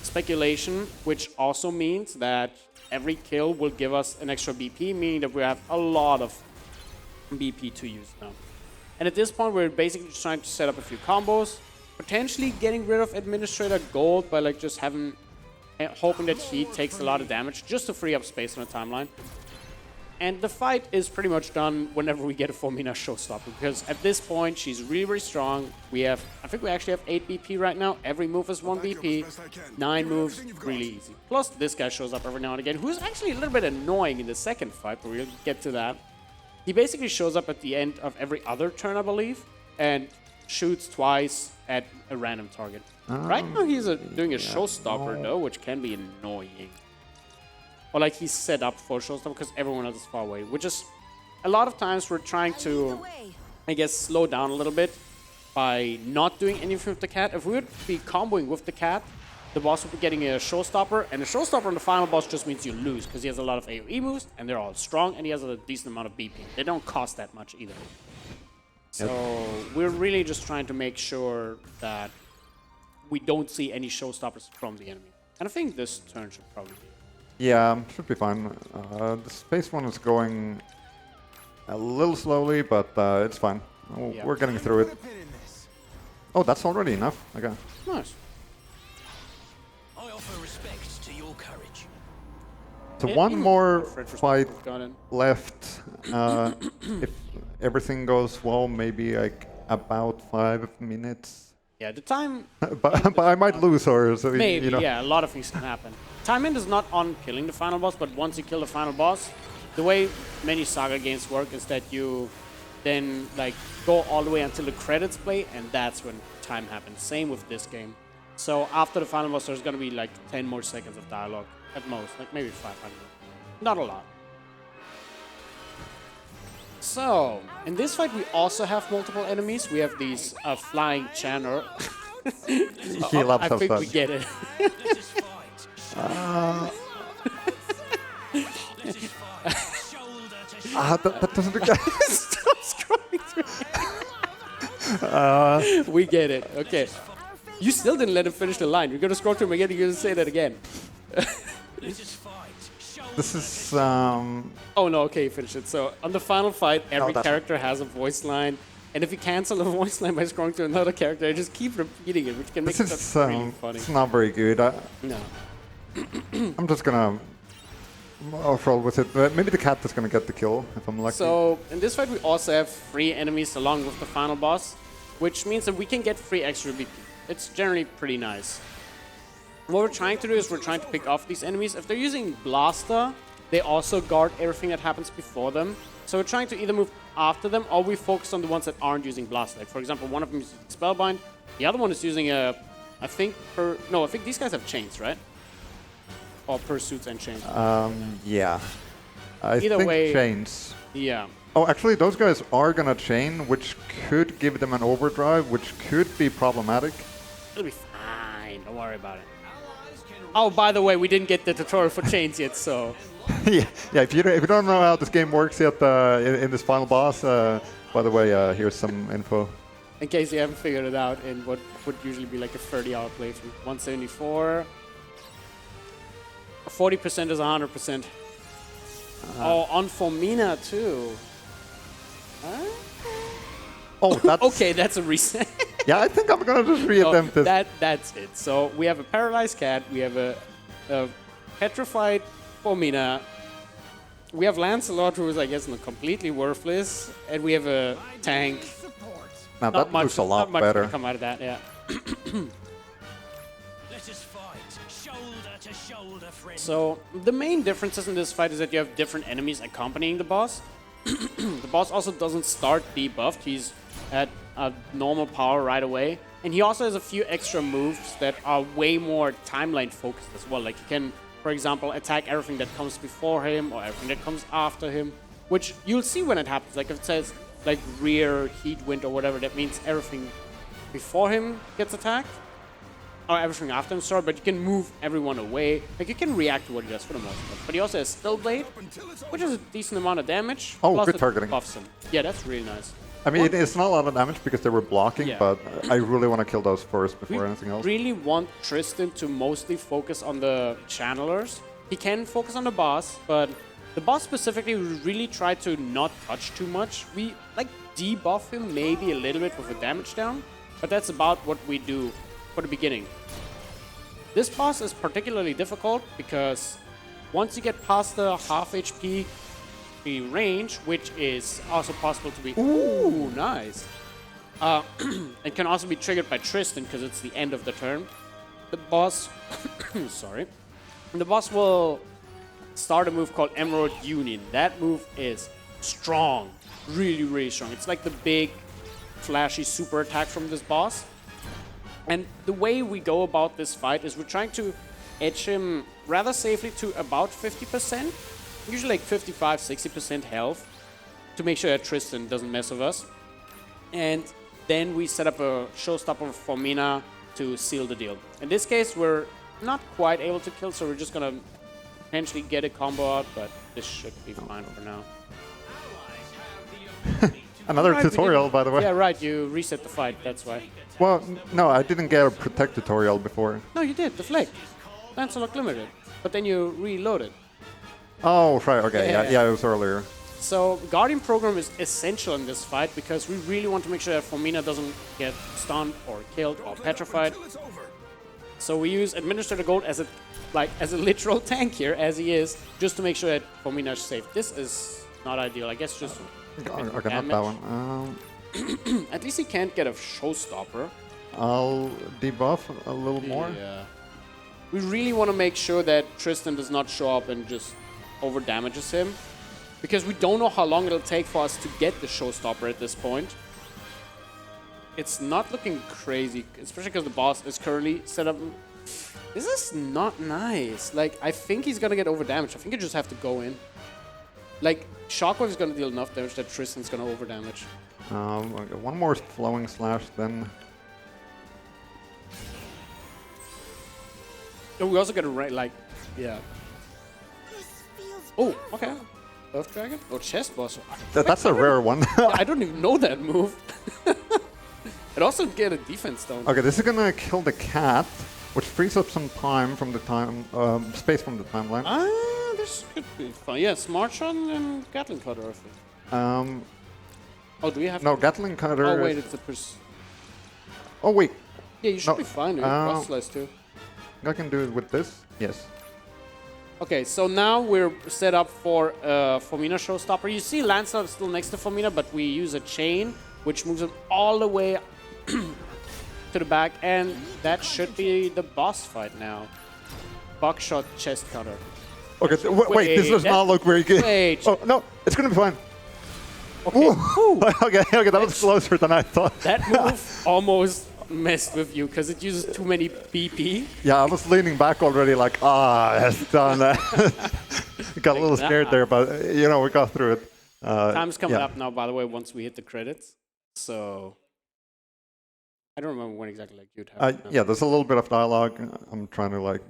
Speculation, which also means that every kill will give us an extra BP, meaning that we have a lot of BP to use now. And at this point, we're basically just trying to set up a few combos, potentially getting rid of Administrator Gold by like just hoping that he takes a lot of damage just to free up space on the timeline. And the fight is pretty much done whenever we get a Formina showstopper, because at this point, she's really, really strong. I think we actually have 8 BP right now. Every move is 1 BP, 9 moves, really easy. Plus, this guy shows up every now and again, who's actually a little bit annoying in the second fight, but we'll get to that. He basically shows up at the end of every other turn, I believe, and shoots twice at a random target. Right now, he's doing a showstopper, though, which can be annoying. Or like he's set up for showstopper because everyone else is far away, which is a lot of times we're trying to, I guess, slow down a little bit by not doing anything with the cat. If we would be comboing with the cat, the boss would be getting a showstopper, and a showstopper on the final boss just means you lose because he has a lot of AoE moves and they're all strong and he has a decent amount of BP. They don't cost that much either. So we're really just trying to make sure that we don't see any showstoppers from the enemy. And I think this turn should probably be. Yeah, should be fine. The space one is going a little slowly, but it's fine. Yeah. We're getting through it. Oh, that's already enough. Okay. Nice. I offer respect to your courage. So Yeah, one even more French fight response got in. left. If everything goes well, maybe like about 5 minutes. Yeah, the time... but I might lose her, so Maybe, you know. yeah, a lot of things can happen. Time end is not on killing the final boss, but once you kill the final boss, the way many SaGa games work is that you then like go all the way until the credits play, and that's when time happens. Same with this game. So after the final boss, there's gonna be like 10 more seconds of dialogue at most, like maybe 500. Not a lot. So, in this fight, we also have multiple enemies. We have these flying Channer. He loves I us think that. we get it. Let us fight. Let us fight. Shoulder to shoulder. That doesn't look Stop scrolling through. We get it. Okay. You still didn't let him finish the line. You're gonna scroll through him again. You're gonna say that again. Let us fight. Shoulder This is Oh no. Okay, you finished it. So on the final fight, every that's- character has a voice line, and if you cancel a voice line by scrolling to another character, you just keep repeating it, which can make this it is really funny. it's not very good. No. I'm just gonna overall with it. But maybe the cat is going to get the kill if I'm lucky. So in this fight, we also have 3 enemies along with the final boss, which means that we can get 3 extra BP. It's generally pretty nice. What we're trying to do is we're trying to pick off these enemies. If they're using Blaster, they also guard everything that happens before them. So we're trying to either move after them or we focus on the ones that aren't using Blaster. Like for example, one of them is using Spellbind. The other one is using a, I think these guys have chains, right? Or pursuits and chains. Yeah. I Either think way, chains. Yeah. Oh, actually, those guys are gonna chain, which could give them an overdrive, which could be problematic. It'll be fine. Don't worry about it. Oh, by the way, we didn't get the tutorial for chains yet, so... Yeah. If you don't know how this game works yet in this final boss, by the way, here's some info. In case you haven't figured it out in what would usually be like a 30-hour playthrough. 174. 40% is 100%. Oh, on Formina too. Oh, that's... Okay, that's a reset. Yeah, I think I'm gonna just re-attempt this. That's it. So we have a paralyzed cat, we have a petrified Formina, we have Lancelot, who is, I guess, completely worthless, and we have a tank. Now that looks a lot not much better. to come out of that, yeah. Let us fight, shoulder to shoulder, friend. So the main differences in this fight is that you have different enemies accompanying the boss. The boss also doesn't start debuffed. He's at a normal power right away. And he also has a few extra moves that are way more timeline focused as well. Like he can, for example, attack everything that comes before him or everything that comes after him, which you'll see when it happens. Like if it says like rear, heat, wind, or whatever, that means everything before him gets attacked. Or everything after him, sorry, but you can move everyone away. Like you can react to what he does for the most part. But he also has Still Blade, which is a decent amount of damage. Oh, plus good it targeting. buffs him. Yeah, that's really nice. I mean, it's not a lot of damage because they were blocking, Yeah. but I really want to kill those first We before anything else. really want Tristan to mostly focus on the channelers. He can focus on the boss, but the boss specifically, we really try to not touch too much. We like debuff him maybe a little bit with a damage down, but that's about what we do for the beginning. This boss is particularly difficult because once you get past the half HP range, which is also possible to be... Ooh, nice. It can also be triggered by Tristan because it's the end of the turn. The boss... sorry. The boss will start a move called Emerald Union. That move is strong. Really, really strong. It's like the big, flashy super attack from this boss. And the way we go about this fight is we're trying to edge him rather safely to about 50%, usually like 55, 60% health, to make sure that Tristan doesn't mess with us. And then we set up a showstopper for Formina to seal the deal. In this case, we're not quite able to kill, so we're just gonna potentially get a combo out, but this should be fine for now. Another Right, we tutorial, didn't- by the way. Yeah, right, you reset the fight, that's why. Well, no, I didn't get a protect tutorial before. No, you did, the flick. Lancelot limited, but then you reloaded. Oh, right, okay, Yeah. yeah, it was earlier. So Guardian program is essential in this fight because we really want to make sure that Formina doesn't get stunned or killed or petrified. So we use Administrator Gold as a literal tank here, as he is, just to make sure that Formina is safe. This is not ideal. I guess just Okay, not that one. at least he can't get a showstopper. I'll debuff a little more. Yeah. We really want to make sure that Tristan does not show up and just over damages him, because we don't know how long it'll take for us to get the showstopper at this point. It's not looking crazy, especially because the boss is currently set up. This is not nice. Like, I think he's gonna get over damaged. I think you just have to go in. Like, Shockwave is gonna deal enough damage that Tristan's gonna over damage. Okay, one more flowing slash, then. And we also get a like, yeah. Oh, okay. Earth Dragon? Oh, Chest Boss. That's a rare one. I don't even know that move. It also get a defense stone. Okay, this is gonna kill the cat, which frees up some time from the space from the timeline. Ah, this could be fun. Yeah, Smart Shot and Gatling Cutter, I think. Oh, do we have No, to? Gatling Cutter. Oh, wait, is- it's the Oh, wait. Yeah, you should No, be fine with uh, Cross Slice too. I can do it with this. Yes. Okay, so now we're set up for Formina Showstopper. You see Lancelot still next to Formina, but we use a chain, which moves him all the way to the back, and that should be the boss fight now. Buckshot chest cutter. Okay, wait, this does not look very good. Wait. Oh, no, it's going to be fine. Okay. Okay, that was closer than I thought. That move almost messed with you because it uses too many BP. Yeah, I was leaning back already like, it's done. Got a little scared there, but, you know, we got through it. Time's coming up now, by the way, once we hit the credits. So, I don't remember when exactly like you'd have yeah, there's a little bit of dialogue. I'm trying to, like,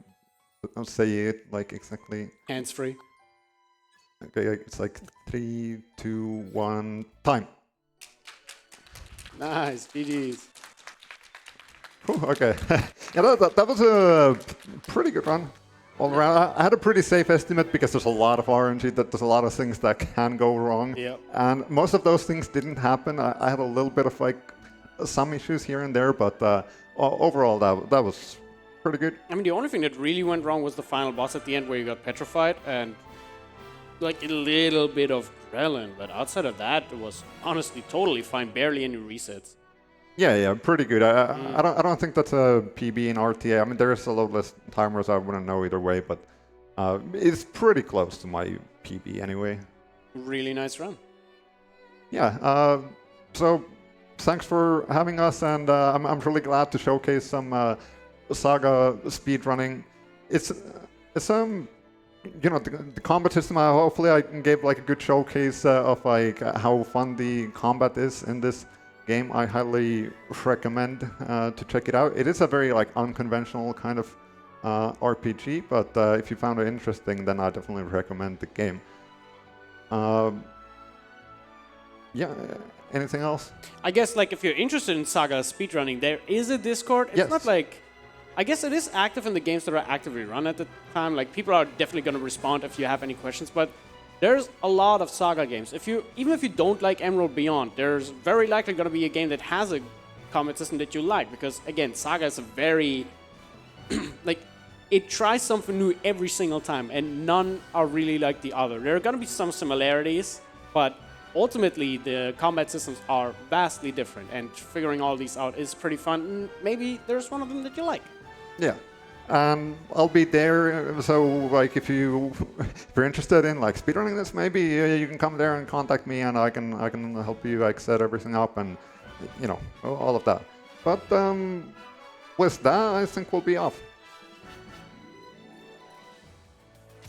say it, like, exactly. Hands-free. Okay, it's like 3, 2, 1, time. Nice, GG's. Okay. Yeah, that was a pretty good run all around. I had a pretty safe estimate because there's a lot of RNG, that there's a lot of things that can go wrong. Yep. And most of those things didn't happen. I had a little bit of like some issues here and there, but overall that was pretty good. I mean, the only thing that really went wrong was the final boss at the end where you got petrified and like a little bit of Krellin, but outside of that, it was honestly totally fine, barely any resets. Yeah, pretty good. I don't think that's a PB in RTA. I mean, there's a lot less timers. I wouldn't know either way, but it's pretty close to my PB anyway. Really nice run. Yeah. So thanks for having us, and I'm really glad to showcase some SaGa speedrunning. It's you know, the combat system. Hopefully, I can give like a good showcase of like how fun the combat is in this game. I highly recommend to check it out. It is a very like unconventional kind of RPG, but if you found it interesting, then I definitely recommend the game. Yeah. Anything else? I guess like if you're interested in SaGa speedrunning, there is a Discord. It's Yes. not like, I guess it is active in the games that are actively run at the time. Like people are definitely going to respond if you have any questions, but there's a lot of SaGa games. Even if you don't like Emerald Beyond, there's very likely going to be a game that has a combat system that you like, because again, SaGa is a very like it tries something new every single time, and none are really like the other. There are going to be some similarities, but ultimately the combat systems are vastly different, and figuring all these out is pretty fun. And maybe there's one of them that you like. Yeah. I'll be there, so like if you're interested in like speedrunning this, maybe you can come there and contact me, and I can help you like set everything up and you know all of that. But with that, I think we'll be off.